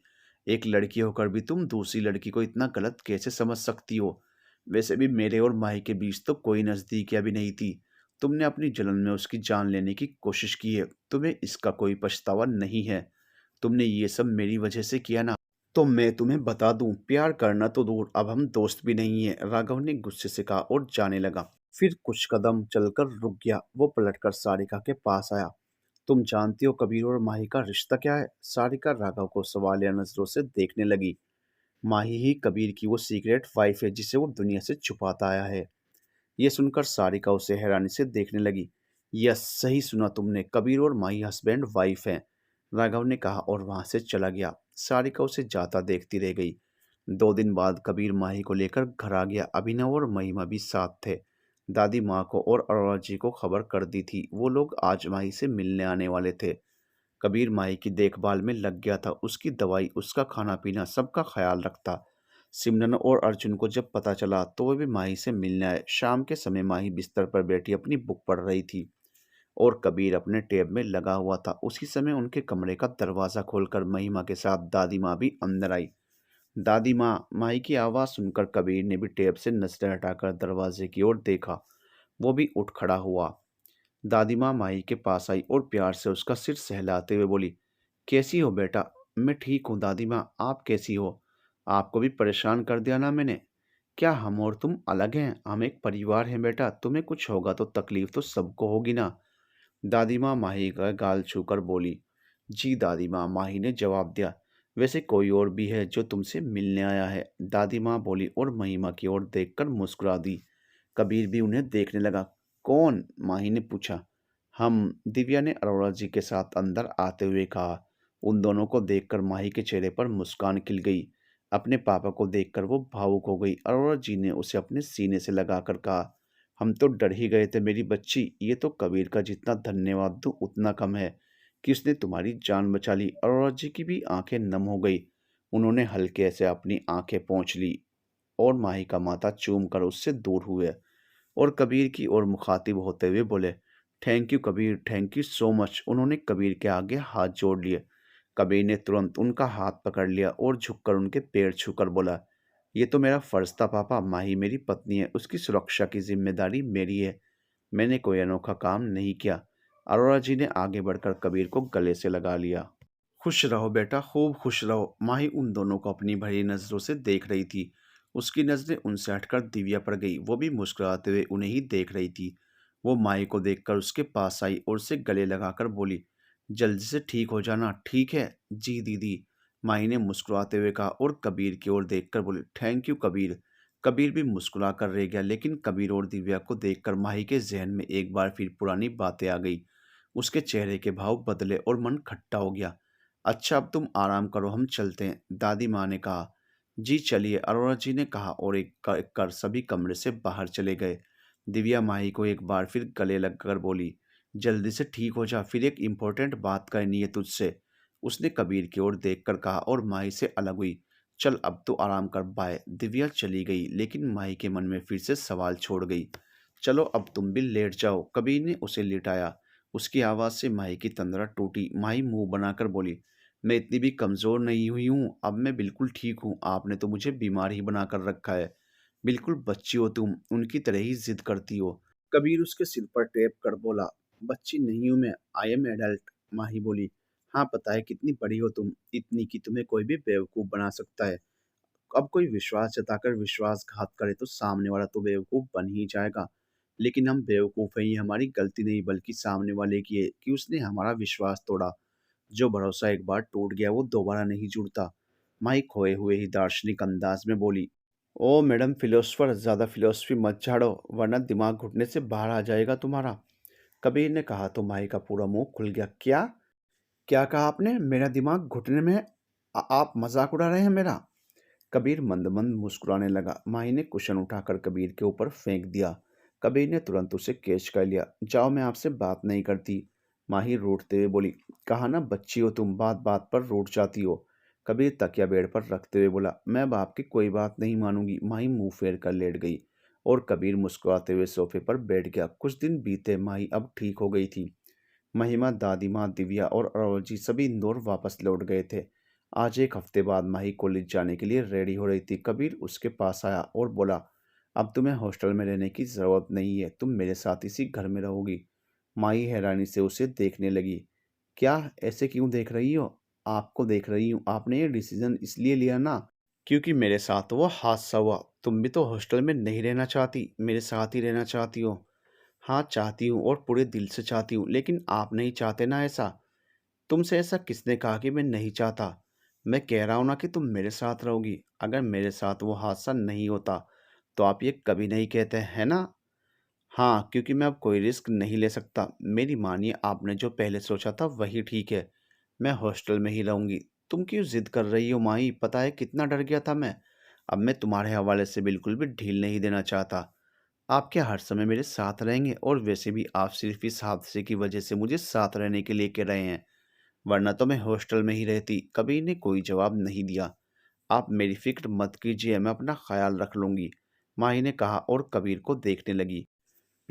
एक लड़की होकर भी तुम दूसरी लड़की को इतना गलत कैसे समझ सकती हो। वैसे भी मेरे और माही के बीच तो कोई नजदीकियां भी नहीं थी। तुमने अपनी जलन में उसकी जान लेने की कोशिश की है, तुम्हें इसका कोई पछतावा नहीं है। तुमने ये सब मेरी वजह से किया ना। तो मैं तुम्हें बता दूं, प्यार करना तो दूर, अब हम दोस्त भी नहीं है, राघव ने गुस्से से कहा और जाने लगा। फिर कुछ कदम चलकर रुक गया। वो पलटकर सारिका के पास आया। तुम जानती हो कबीर और माही का रिश्ता क्या है, सारिका राघव को सवालिया नजरों से देखने लगी। माही ही कबीर की वो सीक्रेट वाइफ है जिसे वो दुनिया से छुपाता आया है। ये सुनकर सारिका उसे हैरानी से देखने लगी। यस, सही सुना तुमने, कबीर और माही हस्बैंड वाइफ हैं, राघव ने कहा और वहां से चला गया। सारिका उसे जाता देखती रह गई। 2 दिन बाद कबीर माही को लेकर घर आ गया। अभिनव और महिमा भी साथ थे। दादी माँ को और अरोड़ा जी को खबर कर दी थी, वो लोग आज माही से मिलने आने वाले थे। कबीर माही की देखभाल में लग गया था। उसकी दवाई, उसका खाना पीना, सबका ख्याल रखता। सिमरन और अर्जुन को जब पता चला तो वे भी माही से मिलने आए। शाम के समय माही बिस्तर पर बैठी अपनी बुक पढ़ रही थी और कबीर अपने टैब में लगा हुआ था। उसी समय उनके कमरे का दरवाज़ा खोलकर महिमा के साथ दादी माँ भी अंदर आई। दादी माँ, माही की आवाज़ सुनकर कबीर ने भी टैब से नजरें हटाकर दरवाजे की ओर देखा। वो भी उठ खड़ा हुआ। दादी माँ माही के पास आई और प्यार से उसका सिर सहलाते हुए बोली, कैसी हो बेटा? मैं ठीक हूँ दादी माँ, आप कैसी हो? आपको भी परेशान कर दिया ना मैंने? क्या हम और तुम अलग हैं? हम एक परिवार हैं बेटा, तुम्हें कुछ होगा तो तकलीफ तो सबको होगी ना। दादी माँ माही का गाल छूकर बोली। जी दादी माँ, माही ने जवाब दिया। वैसे कोई और भी है जो तुमसे मिलने आया है? दादी माँ बोली और महिमा की ओर देखकर मुस्कुरा दी। कबीर भी उन्हें देखने लगा। कौन? माही ने पूछा। हम, दिव्या ने अरोड़ा जी के साथ अंदर आते हुए कहा। उन दोनों को देखकर माही के चेहरे पर मुस्कान खिल गई। अपने पापा को देखकर वो भावुक हो गई। अरोड़ा जी ने उसे अपने सीने से लगाकर कहा, हम तो डर ही गए थे मेरी बच्ची। ये तो कबीर का जितना धन्यवाद दूं उतना कम है कि उसने तुम्हारी जान बचा ली। अरोड़ा जी की भी आंखें नम हो गई। उन्होंने हल्के से अपनी आंखें पोंछ ली और माही का माथा चूम कर उससे दूर हुए और कबीर की ओर मुखातिब होते हुए बोले, thank you Kabir, thank you so much. उन्होंने कबीर के आगे हाथ जोड़ लिए। कबीर ने तुरंत उनका हाथ पकड़ लिया और झुककर उनके पैर छूकर बोला, ये तो मेरा फर्ज था पापा। माही मेरी पत्नी है, उसकी सुरक्षा की जिम्मेदारी मेरी है। मैंने कोई अनोखा काम नहीं किया। अरोड़ा जी ने आगे बढ़कर कबीर को गले से लगा लिया। खुश रहो बेटा, खूब खुश रहो। माही उन दोनों को अपनी भरी नजरों से देख रही थी। उसकी नजरें उनसे हटकर दिव्या पर गई। वो भी मुस्कुराते हुए उन्हें ही देख रही थी। वो माही को देखकर उसके पास आई और उसे गले लगाकर बोली, जल्दी से ठीक हो जाना, ठीक है? जी दीदी, माही ने मुस्कुराते हुए कहा और कबीर की ओर देखकर बोली, थैंक यू कबीर। कबीर भी मुस्कुरा कर रह गया, लेकिन कबीर और दिव्या को देखकर माही के जहन में एक बार फिर पुरानी बातें आ गई। उसके चेहरे के भाव बदले और मन खट्टा हो गया। अच्छा अब तुम आराम करो, हम चलते हैं, दादी माँ ने कहा। जी चलिए, अरोड़ा जी ने कहा और एक कर सभी कमरे से बाहर चले गए। दिव्या माही को एक बार फिर गले लगकर बोली, जल्दी से ठीक हो जा, फिर एक इम्पोर्टेंट बात करनी है तुझसे। उसने कबीर की ओर देखकर कहा और माही से अलग हुई। चल अब तो आराम कर, बाय। दिव्या चली गई, लेकिन माही के मन में फिर से सवाल छोड़ गई। चलो अब तुम भी लेट जाओ, कबीर ने उसे लिटाया। उसकी आवाज़ से माही की तंद्रा टूटी। माही मुंह बनाकर बोली, मैं इतनी भी कमज़ोर नहीं हुई हूँ, अब मैं बिल्कुल ठीक हूँ। आपने तो मुझे बीमार ही बना कर रखा है। बिल्कुल बच्ची हो तुम, उनकी तरह ही ज़िद करती हो। कबीर उसके सिर पर टैप कर बोला, बच्ची नहीं हूँ मैं, आई एम एडल्ट। माही बोली, हाँ पता है कितनी बड़ी हो तुम, इतनी कि तुम्हें कोई भी बेवकूफ़ बना सकता है। अब कोई विश्वास जताकर विश्वासघात करे तो सामने वाला तो बेवकूफ़ बन ही जाएगा। लेकिन हम बेवकूफ़ हैं, ये हमारी गलती नहीं बल्कि सामने वाले की है कि उसने हमारा विश्वास तोड़ा। जो भरोसा एक बार टूट गया वो दोबारा नहीं जुड़ता। माई खोए हुए ही दार्शनिक अंदाज में बोली, ओ मैडम फिलोसफर, ज़्यादा फिलोसफी मत झाड़ो वरना दिमाग घुटने से बाहर आ जाएगा तुम्हारा। कबीर ने कहा तो माई का पूरा मुंह खुल गया। क्या? क्या कहा आपने? मेरा दिमाग घुटने में है? आप मजाक उड़ा रहे हैं मेरा? कबीर मंद मंद मुस्कुराने लगा। माही ने कुशन उठाकर कबीर के ऊपर फेंक दिया। कबीर ने तुरंत उसे कैच कर लिया। जाओ, मैं आपसे बात नहीं करती। माही रूठते हुए बोली, कहा ना बच्ची हो तुम, बात बात पर रूठ जाती हो। कबीर तकिया बेड पर रखते हुए बोला, मैं अब आपकी कोई बात नहीं मानूंगी। माही मुंह फेर कर लेट गई और कबीर मुस्कुराते हुए सोफे पर बैठ गया। कुछ दिन बीते, माही अब ठीक हो गई थी। महिमा, दादी माँ, दिव्या और अरोजी सभी इंदौर वापस लौट गए थे। आज एक हफ्ते बाद माही कॉलेज जाने के लिए रेडी हो रही थी। कबीर उसके पास आया और बोला, अब तुम्हें हॉस्टल में रहने की ज़रूरत नहीं है, तुम मेरे साथ इसी घर में रहोगी। माही हैरानी से उसे देखने लगी। क्या? ऐसे क्यों देख रही हो? आपको देख रही हूँ। आपने ये डिसीजन इसलिए लिया ना क्योंकि मेरे साथ वो हादसा हुआ। तुम भी तो हॉस्टल में नहीं रहना चाहती, मेरे साथ ही रहना चाहती हो। हाँ चाहती हूँ और पूरे दिल से चाहती हूँ, लेकिन आप नहीं चाहते ना ऐसा। तुमसे ऐसा किसने कहा कि मैं नहीं चाहता? मैं कह रहा हूँ ना कि तुम मेरे साथ रहोगी। अगर मेरे साथ वो हादसा नहीं होता तो आप ये कभी नहीं कहते, है ना? हाँ, क्योंकि मैं अब कोई रिस्क नहीं ले सकता। मेरी मानिए, आपने जो पहले सोचा था वही ठीक है। मैं हॉस्टल में ही रहूंगी। तुम क्यों जिद कर रही हो माही? पता है कितना डर गया था मैं। अब मैं तुम्हारे हवाले से बिल्कुल भी ढील नहीं देना चाहता। आप क्या हर समय मेरे साथ रहेंगे? और वैसे भी आप सिर्फ इस हादसे की वजह से मुझे साथ रहने के लिए कह रहे हैं, वरना तो मैं हॉस्टल में ही रहती। कबीर ने कोई जवाब नहीं दिया। आप मेरी फिक्र मत कीजिए, मैं अपना ख्याल रख लूंगी, माही ने कहा और कबीर को देखने लगी।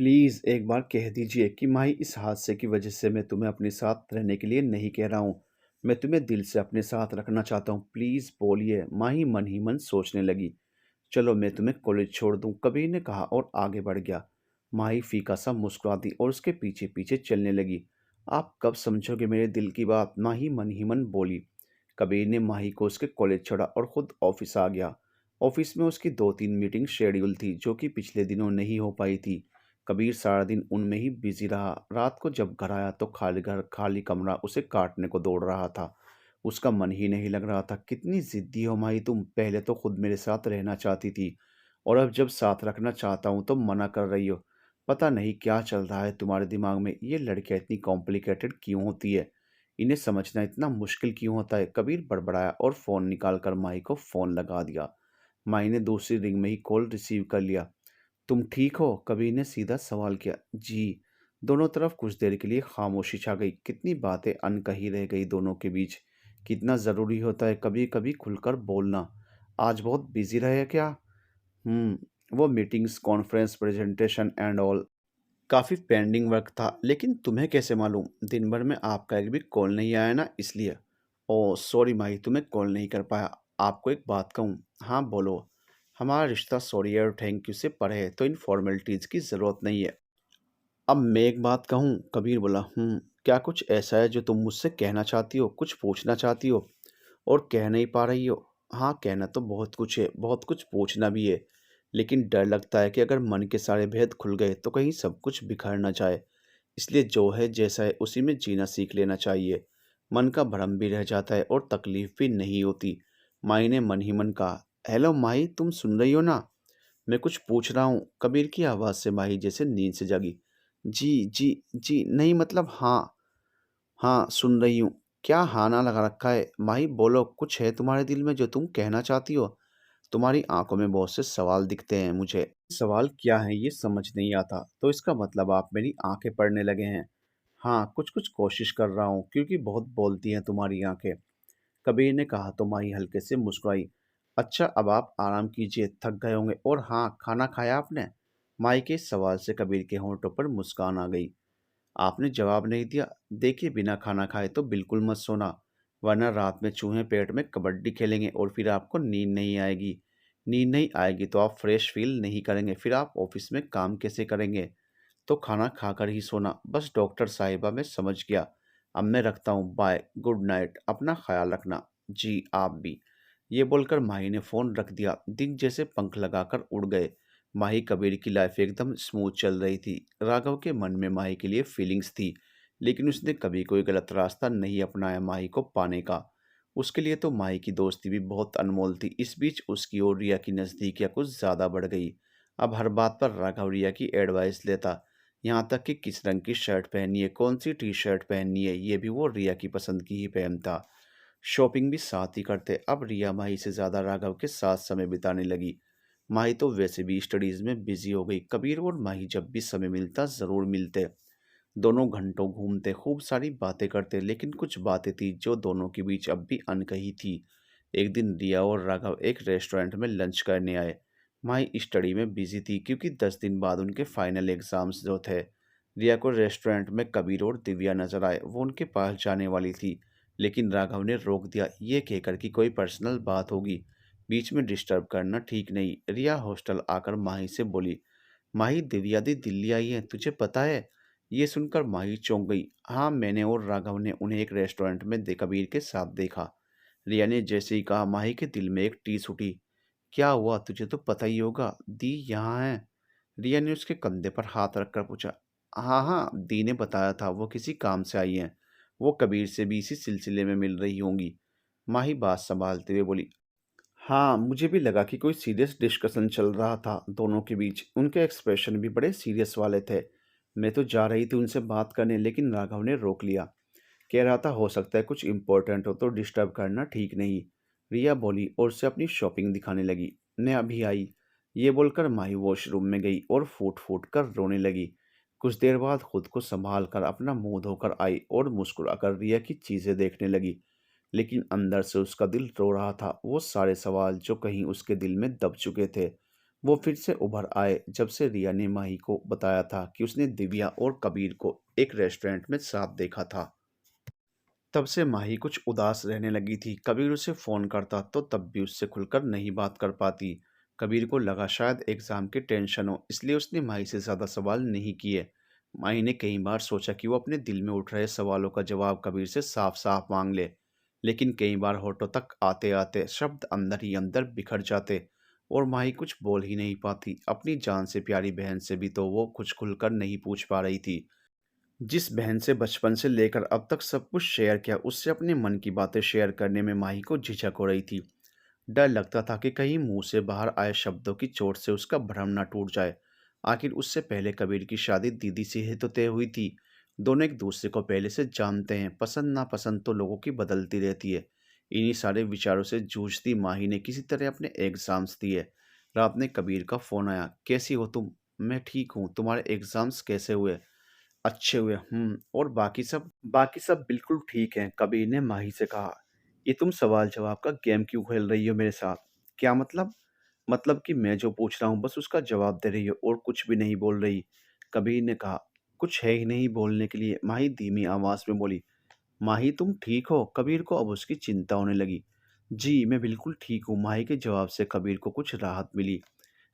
प्लीज़ एक बार कह दीजिए कि माही इस हादसे की वजह से मैं तुम्हें अपने साथ रहने के लिए नहीं कह रहा हूँ। मैं तुम्हें दिल से अपने साथ रखना चाहता हूँ। प्लीज़ बोलिए। माही मन ही मन सोचने लगी। चलो मैं तुम्हें कॉलेज छोड़ दूँ, कबीर ने कहा और आगे बढ़ गया। माही फीका सा मुस्कुरा दी और उसके पीछे पीछे चलने लगी। आप कब समझोगे मेरे दिल की बात? माही मन ही मन बोली। कबीर ने माही को उसके कॉलेज छोड़ा और खुद ऑफिस आ गया। ऑफिस में उसकी 2-3 मीटिंग शेड्यूल थी जो कि पिछले दिनों नहीं हो पाई थी। कबीर सारा दिन उनमें ही बिजी रहा। रात को जब घर आया तो खाली घर खाली कमरा उसे काटने को दौड़ रहा था। उसका मन ही नहीं लग रहा था। कितनी जिद्दी हो माही तुम, पहले तो खुद मेरे साथ रहना चाहती थी और अब जब साथ रखना चाहता हूँ तो मना कर रही हो। पता नहीं क्या चल रहा है तुम्हारे दिमाग में। ये लड़कियां इतनी कॉम्प्लिकेटेड क्यों होती है? इन्हें समझना इतना मुश्किल क्यों होता है? कबीर बड़बड़ाया और फोन निकाल कर माही को फोन लगा दिया। माही ने दूसरी रिंग में ही कॉल रिसीव कर लिया। तुम ठीक हो? कबीर ने सीधा सवाल किया। जी। दोनों तरफ कुछ देर के लिए खामोशी छा गई। कितनी बातें अनकही रह गई दोनों के बीच। कितना ज़रूरी होता है कभी कभी खुलकर बोलना। आज बहुत बिजी रहे क्या? वो meetings, conference, presentation and all. काफ़ी पेंडिंग वर्क था, लेकिन तुम्हें कैसे मालूम? दिन भर में आपका एक भी कॉल नहीं आया ना, इसलिए। ओह सॉरी माही, तुम्हें कॉल नहीं कर पाया। आपको एक बात कहूँ? हाँ बोलो। हमारा रिश्ता सॉरी और थैंक यू से परे है, तो इन फॉर्मेलिटीज़ की ज़रूरत नहीं है। अब मैं एक बात कहूँ? कबीर बोला। क्या कुछ ऐसा है जो तुम मुझसे कहना चाहती हो, कुछ पूछना चाहती हो और कह नहीं पा रही हो? हाँ, कहना तो बहुत कुछ है, बहुत कुछ पूछना भी है, लेकिन डर लगता है कि अगर मन के सारे भेद खुल गए तो कहीं सब कुछ बिखर ना जाए। इसलिए जो है जैसा है उसी में जीना सीख लेना चाहिए। मन का भ्रम भी रह जाता है और तकलीफ भी नहीं होती। माही ने मन ही मन कहा। हेलो माही, तुम सुन रही हो ना? मैं कुछ पूछ रहा हूँ। कबीर की आवाज़ से माही जैसे नींद से जागी। जी जी जी, नहीं मतलब हाँ। हाँ, सुन रही हूँ। क्या हाँ ना लगा रखा है? माही बोलो, कुछ है तुम्हारे दिल में जो तुम कहना चाहती हो? तुम्हारी आंखों में बहुत से सवाल दिखते हैं मुझे। सवाल क्या है ये समझ नहीं आता, तो इसका मतलब आप मेरी आंखें पढ़ने लगे हैं। हाँ, कुछ कुछ कोशिश कर रहा हूँ क्योंकि बहुत बोलती हैं तुम्हारी आंखें। कबीर ने कहा तो माही हल्के से मुस्कुराई। अच्छा अब आप आराम कीजिए, थक गए होंगे। और हाँ, खाना खाया आपने? माही के इस सवाल से कबीर के होंठों पर मुस्कान आ गई। आपने जवाब नहीं दिया। देखिए बिना खाना खाए तो बिल्कुल मत सोना, वरना रात में चूहे पेट में कबड्डी खेलेंगे और फिर आपको नींद नहीं आएगी। नींद नहीं आएगी तो आप फ्रेश फील नहीं करेंगे, फिर आप ऑफिस में काम कैसे करेंगे? तो खाना खाकर ही सोना। बस डॉक्टर साहिबा, मैं समझ गया। अब मैं रखता हूँ, बाय, गुड नाइट, अपना ख्याल रखना। जी आप भी। ये बोलकर माही ने फ़ोन रख दिया। दिन जैसे पंख लगाकर उड़ गए। माही कबीर की लाइफ एकदम स्मूथ चल रही थी। राघव के मन में माही के लिए फीलिंग्स थी, लेकिन उसने कभी कोई गलत रास्ता नहीं अपनाया माही को पाने का। उसके लिए तो माही की दोस्ती भी बहुत अनमोल थी। इस बीच उसकी और रिया की नज़दीकियाँ कुछ ज़्यादा बढ़ गई। अब हर बात पर राघव रिया की एडवाइस लेता। यहाँ तक कि किस रंग की शर्ट पहननी है, कौन सी टी शर्ट पहननी है, ये भी वो रिया की पसंद की ही पहनता। शॉपिंग भी साथ ही करते। अब रिया माही से ज़्यादा राघव के साथ समय बिताने लगी। माही तो वैसे भी स्टडीज़ में बिजी हो गई। कबीर और माही जब भी समय मिलता ज़रूर मिलते। दोनों घंटों घूमते, खूब सारी बातें करते, लेकिन कुछ बातें थी जो दोनों के बीच अब भी अनकही थी। एक दिन रिया और राघव एक रेस्टोरेंट में लंच करने आए। माही स्टडी में बिजी थी क्योंकि 10 दिन बाद उनके फाइनल एग्जाम्स जो थे। रिया को रेस्टोरेंट में कबीर और दिव्या नजर आए। वो उनके पास जाने वाली थी, लेकिन राघव ने रोक दिया, ये कहकर कि कोई पर्सनल बात होगी, बीच में डिस्टर्ब करना ठीक नहीं। रिया हॉस्टल आकर माही से बोली, माही दिव्या दी दिल्ली आई है, तुझे पता है? ये सुनकर माही चौंक गई। हाँ, मैंने और राघव ने उन्हें एक रेस्टोरेंट में कबीर के साथ देखा। रिया ने जैसे ही कहा, माही के दिल में एक टीस उठी। क्या हुआ? तुझे तो पता ही होगा, दी यहाँ है। रिया ने उसके कंधे पर हाथ रखकर पूछा। हाँ हाँ, दी ने बताया था, वो किसी काम से आई हैं। वो कबीर से भी इसी सिलसिले में मिल रही होंगी। माही बात संभालते हुए बोली। हाँ, मुझे भी लगा कि कोई सीरियस डिस्कशन चल रहा था दोनों के बीच। उनके एक्सप्रेशन भी बड़े सीरियस वाले थे। मैं तो जा रही थी उनसे बात करने, लेकिन राघव ने रोक लिया। कह रहा था हो सकता है कुछ इम्पोर्टेंट हो तो डिस्टर्ब करना ठीक नहीं। रिया बोली और उसे अपनी शॉपिंग दिखाने लगी। मैं अभी आई। ये बोलकर माही वॉशरूम में गई और फूट फूट कर रोने लगी। कुछ देर बाद खुद को संभाल कर अपना मुंह धोकर आई और मुस्कुराकर रिया की चीज़ें देखने लगी। लेकिन अंदर से उसका दिल रो रहा था। वो सारे सवाल जो कहीं उसके दिल में दब चुके थे, वो फिर से उभर आए जब से रिया ने माही को बताया था कि उसने दिव्या और कबीर को एक रेस्टोरेंट में साथ देखा था। तब से माही कुछ उदास रहने लगी थी। कबीर उसे फ़ोन करता तो तब भी उससे खुलकर नहीं बात कर पाती। कबीर को लगा शायद एग्ज़ाम की टेंशन हो, इसलिए उसने माही से ज़्यादा सवाल नहीं किए। माही ने कई बार सोचा कि वो अपने दिल में उठ रहे सवालों का जवाब कबीर से साफ-साफ माँग ले, लेकिन कई बार होठों तक आते-आते शब्द अंदर ही अंदर बिखर जाते और माही कुछ बोल ही नहीं पाती। अपनी जान से प्यारी बहन से भी तो वो कुछ खुलकर नहीं पूछ पा रही थी। जिस बहन से बचपन से लेकर अब तक सब कुछ शेयर किया, उससे अपने मन की बातें शेयर करने में माही को झिझक हो रही थी। डर लगता था कि कहीं मुंह से बाहर आए शब्दों की चोट से उसका भ्रम ना टूट जाए। आखिर उससे पहले कबीर की शादी दीदी से ही तो तय हुई थी। दोनों एक दूसरे को पहले से जानते हैं, पसंद नापसंद तो लोगों की बदलती रहती है। इन्हीं सारे विचारों से जूझती माही ने किसी तरह अपने एग्जाम्स दिए। रात में कबीर का फोन आया, कैसी हो तुम? मैं ठीक हूँ, तुम्हारे एग्जाम्स कैसे हुए? अच्छे हुए, और बाकी सब बिल्कुल ठीक हैं, कबीर ने माही से कहा। ये तुम सवाल जवाब का गेम क्यों खेल रही हो मेरे साथ? क्या मतलब? मतलब कि मैं जो पूछ रहा हूँ बस उसका जवाब दे रही हो और कुछ भी नहीं बोल रही। कबीर ने कहा, कुछ है ही नहीं बोलने के लिए, माही धीमी आवाज में बोली। माही तुम ठीक हो? कबीर को अब उसकी चिंता होने लगी। जी मैं बिल्कुल ठीक हूँ, माही के जवाब से कबीर को कुछ राहत मिली।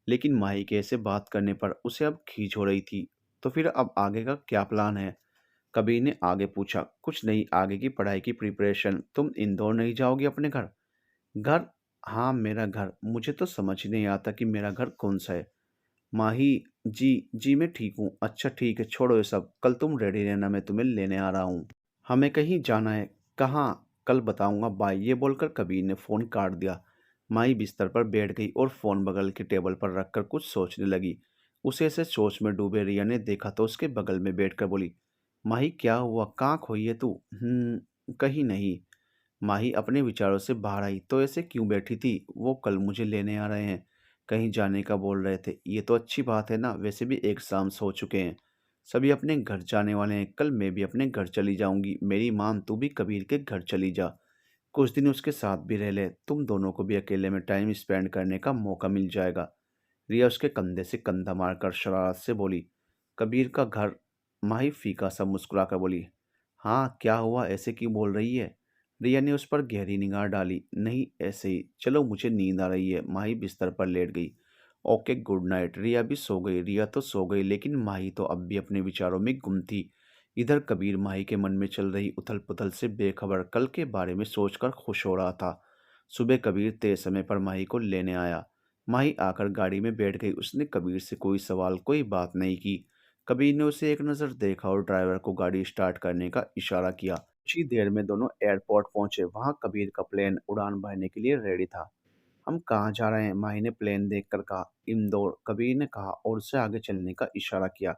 लेकिन माही के ऐसे बात करने पर उसे अब खींच हो रही थी। तो फिर अब आगे का क्या प्लान है? कबीर ने आगे पूछा। कुछ नहीं, आगे की पढ़ाई की प्रिपरेशन। तुम इंदौर नहीं जाओगी अपने घर? घर? हाँ मेरा घर। मुझे तो समझ ही नहीं आता कि मेरा घर कौन सा है। माही, जी मैं ठीक हूँ। अच्छा ठीक है, छोड़ो ये सब, कल तुम रेडी रहना, मैं तुम्हें लेने आ रहा हूँ। हमें कहीं जाना है। कहाँ? कल बताऊंगा, बाय। ये बोलकर कबीर ने फ़ोन काट दिया। माई बिस्तर पर बैठ गई और फ़ोन बगल के टेबल पर रखकर कुछ सोचने लगी। उसे ऐसे सोच में डूबे रिया ने देखा तो उसके बगल में बैठकर बोली, माही क्या हुआ, कहाँ खोई है तू? कहीं नहीं। माही अपने विचारों से बाहर आई। तो ऐसे क्यों बैठी थी? वो कल मुझे लेने आ रहे हैं, कहीं जाने का बोल रहे थे। ये तो अच्छी बात है ना, वैसे भी एग्जाम्स हो चुके हैं, सभी अपने घर जाने वाले हैं। कल मैं भी अपने घर चली जाऊंगी। मेरी मान, तू भी कबीर के घर चली जा, कुछ दिन उसके साथ भी रह ले, तुम दोनों को भी अकेले में टाइम स्पेंड करने का मौका मिल जाएगा। रिया उसके कंधे से कंधा मारकर शरारत से बोली, कबीर का घर? माही फीका सा मुस्कुराकर बोली, हाँ क्या हुआ, ऐसे क्यों बोल रही है? रिया ने उस पर गहरी निगाह डाली। नहीं ऐसे ही, चलो मुझे नींद आ रही है। माही बिस्तर पर लेट गई। Okay good night. रिया भी सो गई। रिया तो सो गई लेकिन माही तो अब भी अपने विचारों में गुम थी। इधर कबीर माही के मन में चल रही उथल पुथल से बेखबर कल के बारे में सोचकर खुश हो रहा था। सुबह कबीर तय समय पर माही को लेने आया। माही आकर गाड़ी में बैठ गई। उसने कबीर से कोई सवाल कोई बात नहीं की। कबीर ने उसे एक नज़र देखा और ड्राइवर को गाड़ी स्टार्ट करने का इशारा किया। कुछ ही देर में दोनों एयरपोर्ट पहुंचे। वहां कबीर का प्लेन उड़ान भरने के लिए रेडी था। हम कहाँ जा रहे हैं? माही ने प्लेन देखकर कहा। इंदौर, कबीर ने कहा और उससे आगे चलने का इशारा किया।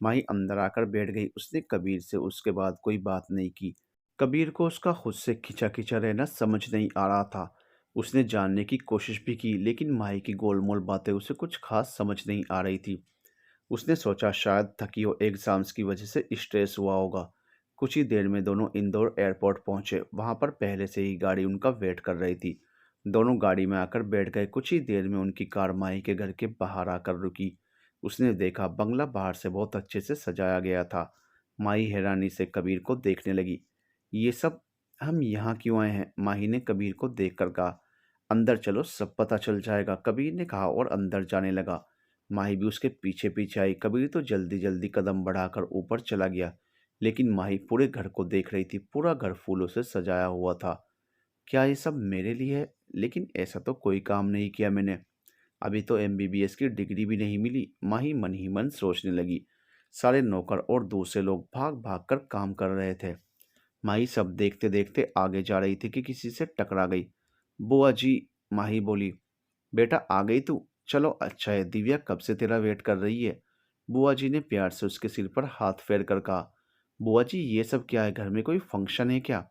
माही अंदर आकर बैठ गई। उसने कबीर से उसके बाद कोई बात नहीं की। कबीर को उसका खुद से खिंचा खिंचा रहना समझ नहीं आ रहा था। उसने जानने की कोशिश भी की लेकिन माही की गोलमोल बातें उसे कुछ खास समझ नहीं आ रही थी। उसने सोचा शायद थकी हो, एग्जाम्स की वजह से स्ट्रेस हुआ होगा। कुछ ही देर में दोनों इंदौर एयरपोर्ट पहुंचे। वहां पर पहले से ही गाड़ी उनका वेट कर रही थी। दोनों गाड़ी में आकर बैठ गए। कुछ ही देर में उनकी कार माही के घर के बाहर आकर रुकी। उसने देखा बंगला बाहर से बहुत अच्छे से सजाया गया था। माही हैरानी से कबीर को देखने लगी। ये सब, हम यहाँ क्यों आए हैं? माही ने कबीर को देखकर कहा। अंदर चलो, सब पता चल जाएगा, कबीर ने कहा और अंदर जाने लगा। माही भी उसके पीछे पीछे आई। कबीर तो जल्दी जल्दी कदम बढ़ाकर ऊपर चला गया लेकिन माही पूरे घर को देख रही थी। पूरा घर फूलों से सजाया हुआ था। क्या ये सब मेरे लिए है? लेकिन ऐसा तो कोई काम नहीं किया मैंने, अभी तो एमबीबीएस की डिग्री भी नहीं मिली। माही मन ही मन सोचने लगी। सारे नौकर और दूसरे लोग भाग भाग कर काम कर रहे थे। माही सब देखते देखते आगे जा रही थी कि किसी से टकरा गई। बुआ जी, माही बोली, बेटा आ गई तू? चलो अच्छा है, दिव्या कब से तेरा वेट कर रही है। बुआ जी ने प्यार से उसके सिर पर हाथ फेर कर कहा। बुआ जी ये सब क्या है, घर में कोई फंक्शन है क्या?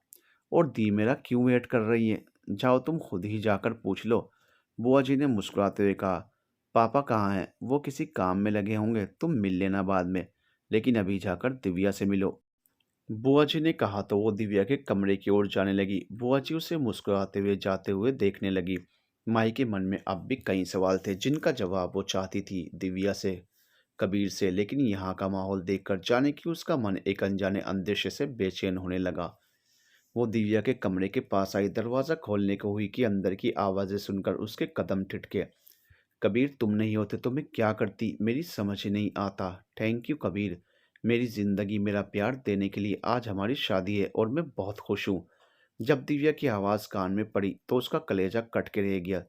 और दी मेरा क्यों वेट कर रही है? जाओ तुम खुद ही जाकर पूछ लो। बुआ जी ने मुस्कुराते हुए कहा। पापा कहाँ हैं? वो किसी काम में लगे होंगे, तुम मिल लेना बाद में, लेकिन अभी जाकर दिव्या से मिलो। बुआ जी ने कहा तो वो दिव्या के कमरे की ओर जाने लगी। बुआ जी उसे मुस्कुराते हुए जाते हुए देखने लगी। माही के मन में अब भी कई सवाल थे जिनका जवाब वो चाहती थी दिव्या से, कबीर से, लेकिन यहाँ का माहौल देखकर जाने कि उसका मन एक अनजाने अंदेशे से बेचैन होने लगा। वो दिव्या के कमरे के पास आई, दरवाज़ा खोलने को हुई कि अंदर की आवाज़ें सुनकर उसके कदम ठिठके। कबीर, तुम नहीं होते तो मैं क्या करती, मेरी समझ ही नहीं आता। थैंक यू कबीर, मेरी ज़िंदगी, मेरा प्यार देने के लिए। आज हमारी शादी है और मैं बहुत खुश हूँ। जब दिव्या की आवाज़ कान में पड़ी तो उसका कलेजा कट के रह गया।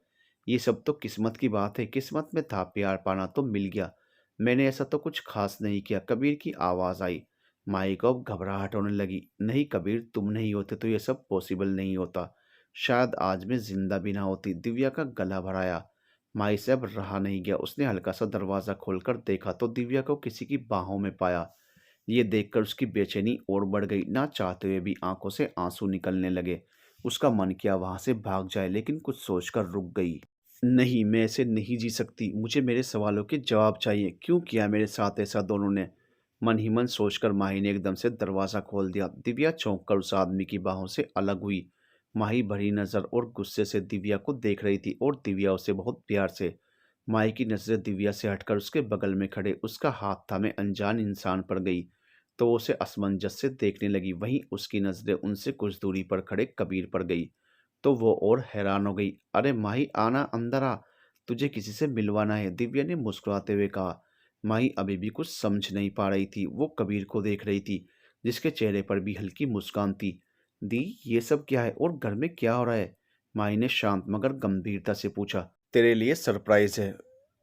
ये सब तो किस्मत की बात है, किस्मत में था प्यार पाना तो मिल गया। मैंने ऐसा तो कुछ खास नहीं किया। कबीर की आवाज़ आई। माई को अब घबराहट होने लगी। नहीं कबीर, तुम नहीं होते तो ये सब पॉसिबल नहीं होता। शायद आज मैं जिंदा भी ना होती। दिव्या का गला भराया। माई से अब रहा नहीं गया। उसने हल्का सा दरवाज़ा खोलकर देखा तो दिव्या को किसी की बाहों में पाया। ये देखकर उसकी बेचैनी और बढ़ गई। ना चाहते हुए भी आंखों से आंसू निकलने लगे। उसका मन किया वहां से भाग जाए, लेकिन कुछ सोचकर रुक गई। नहीं, मैं ऐसे नहीं जी सकती। मुझे मेरे सवालों के जवाब चाहिए। क्यों किया मेरे साथ ऐसा दोनों ने? मन ही मन सोचकर माही ने एकदम से दरवाज़ा खोल दिया। दिव्या चौंक कर उस आदमी की बाहों से अलग हुई। माही भरी नज़र और गुस्से से दिव्या को देख रही थी और दिव्या उसे बहुत प्यार से। माही की नज़रें दिव्या से हटकर उसके बगल में खड़े उसका हाथ थामे अनजान इंसान पर गई, तो वो उसे असमंजस से देखने लगी। वहीं उसकी नज़रें उनसे कुछ दूरी पर खड़े कबीर पर गई, तो वो और हैरान हो गई। अरे माही, आना, अंदर आ, तुझे किसी से मिलवाना है, दिव्या ने मुस्कुराते हुए कहा। माही अभी भी कुछ समझ नहीं पा रही थी। वो कबीर को देख रही थी, जिसके चेहरे पर भी हल्की मुस्कान थी। दी, ये सब क्या है और घर में क्या हो रहा है? माही ने शांत मगर गंभीरता से पूछा। तेरे लिए सरप्राइज है।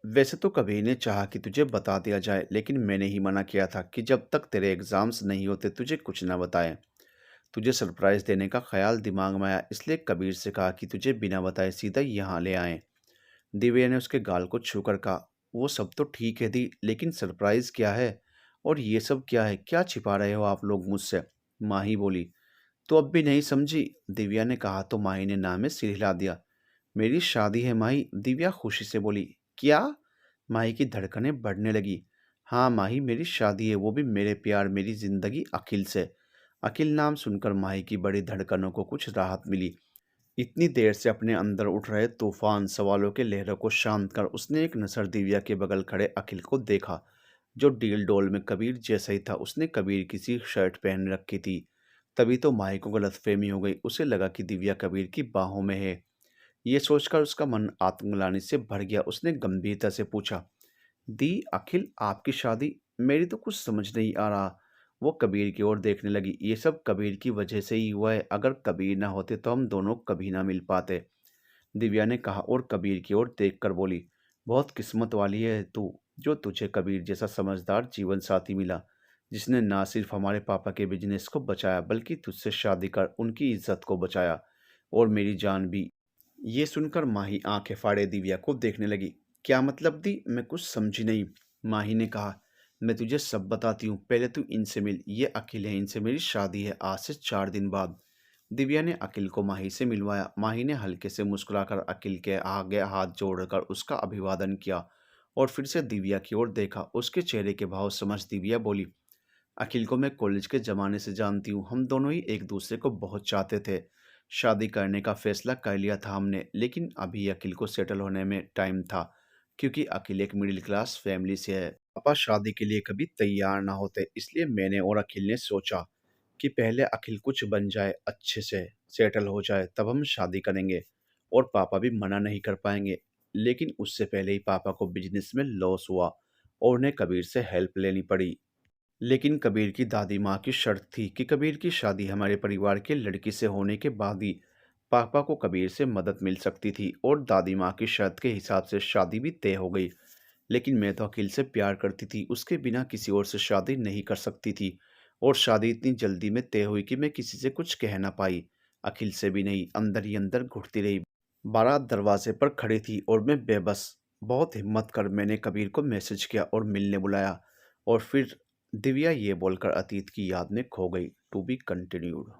वैसे तो कबीर ने चाहा कि तुझे बता दिया जाए, लेकिन मैंने ही मना किया था कि जब तक तेरे एग्जाम्स नहीं होते तुझे कुछ ना बताएं। तुझे सरप्राइज देने का ख्याल दिमाग में आया, इसलिए कबीर से कहा कि तुझे बिना बताए सीधा यहाँ ले आए। दिव्या ने उसके गाल को छूकर कहा, वो सब तो ठीक है दी, लेकिन सरप्राइज क्या है? और ये सब क्या है? क्या छिपा रहे हो आप लोग मुझसे? माही बोली। तो अब भी नहीं समझी? दिव्या ने कहा तो माही ने ना में सिर हिला दिया। मेरी शादी है माही, दिव्या खुशी से बोली। क्या? माही की धड़कनें बढ़ने लगी। हाँ माही, मेरी शादी है, वो भी मेरे प्यार, मेरी जिंदगी अखिल से। अखिल नाम सुनकर माही की बड़ी धड़कनों को कुछ राहत मिली। इतनी देर से अपने अंदर उठ रहे तूफान सवालों के लहरों को शांत कर उसने एक नज़र दिव्या के बगल खड़े अखिल को देखा, जो डील डोल में कबीर जैसा ही था। उसने कबीर की सी शर्ट पहन रखी थी। तभी तो माही को गलतफहमी हो गई। उसे लगा कि दिव्या कबीर की बाहों में है। ये सोचकर उसका मन आत्मग्लानि से भर गया। उसने गंभीरता से पूछा, दी, अखिल आपकी शादी? मेरी तो कुछ समझ नहीं आ रहा। वो कबीर की ओर देखने लगी। ये सब कबीर की वजह से ही हुआ है। अगर कबीर ना होते तो हम दोनों कभी ना मिल पाते, दिव्या ने कहा और कबीर की ओर देखकर बोली। बहुत किस्मत वाली है तू, जो तुझे कबीर जैसा समझदार जीवन साथी मिला, जिसने ना सिर्फ हमारे पापा के बिजनेस को बचाया बल्कि तुझसे शादी कर उनकी इज्जत को बचाया, और मेरी जान भी। ये सुनकर माही आंखें फाड़े दिव्या को देखने लगी। क्या मतलब दी, मैं कुछ समझी नहीं। माही ने कहा, मैं तुझे सब बताती हूँ, पहले तू इनसे मिल। ये अखिल है, इनसे मेरी शादी है आज से 4 दिन बाद। दिव्या ने अखिल को माही से मिलवाया। माही ने हल्के से मुस्कुराकर अखिल के आगे हाथ जोड़कर उसका अभिवादन किया और फिर से दिव्या की ओर देखा। उसके चेहरे के भाव समझ दिव्या बोली, अखिल को मैं कॉलेज के ज़माने से जानती हूँ। हम दोनों ही एक दूसरे को बहुत चाहते थे। शादी करने का फैसला कर लिया था हमने, लेकिन अभी अखिल को सेटल होने में टाइम था, क्योंकि अखिल एक मिडिल क्लास फैमिली से है। पापा शादी के लिए कभी तैयार ना होते, इसलिए मैंने और अखिल ने सोचा कि पहले अखिल कुछ बन जाए, अच्छे से सेटल हो जाए, तब हम शादी करेंगे। और पापा भी मना नहीं कर पाएंगे। लेकिन उससे पहले ही पापा को बिजनेस में लॉस हुआ और उन्हें कबीर से हेल्प लेनी पड़ी। लेकिन कबीर की दादी माँ की शर्त थी कि कबीर की शादी हमारे परिवार के लड़की से होने के बाद ही पापा को कबीर से मदद मिल सकती थी, और दादी माँ की शर्त के हिसाब से शादी भी तय हो गई। लेकिन मैं तो अखिल से प्यार करती थी, उसके बिना किसी और से शादी नहीं कर सकती थी। और शादी इतनी जल्दी में तय हुई कि मैं किसी से कुछ कह ना पाई, अखिल से भी नहीं। अंदर ही अंदर घुटती रही। बारात दरवाजे पर खड़ी थी और मैं बेबस। बहुत हिम्मत कर मैंने कबीर को मैसेज किया और मिलने बुलाया, और फिर दिव्या ये बोलकर अतीत की याद में खो गई। To be continued.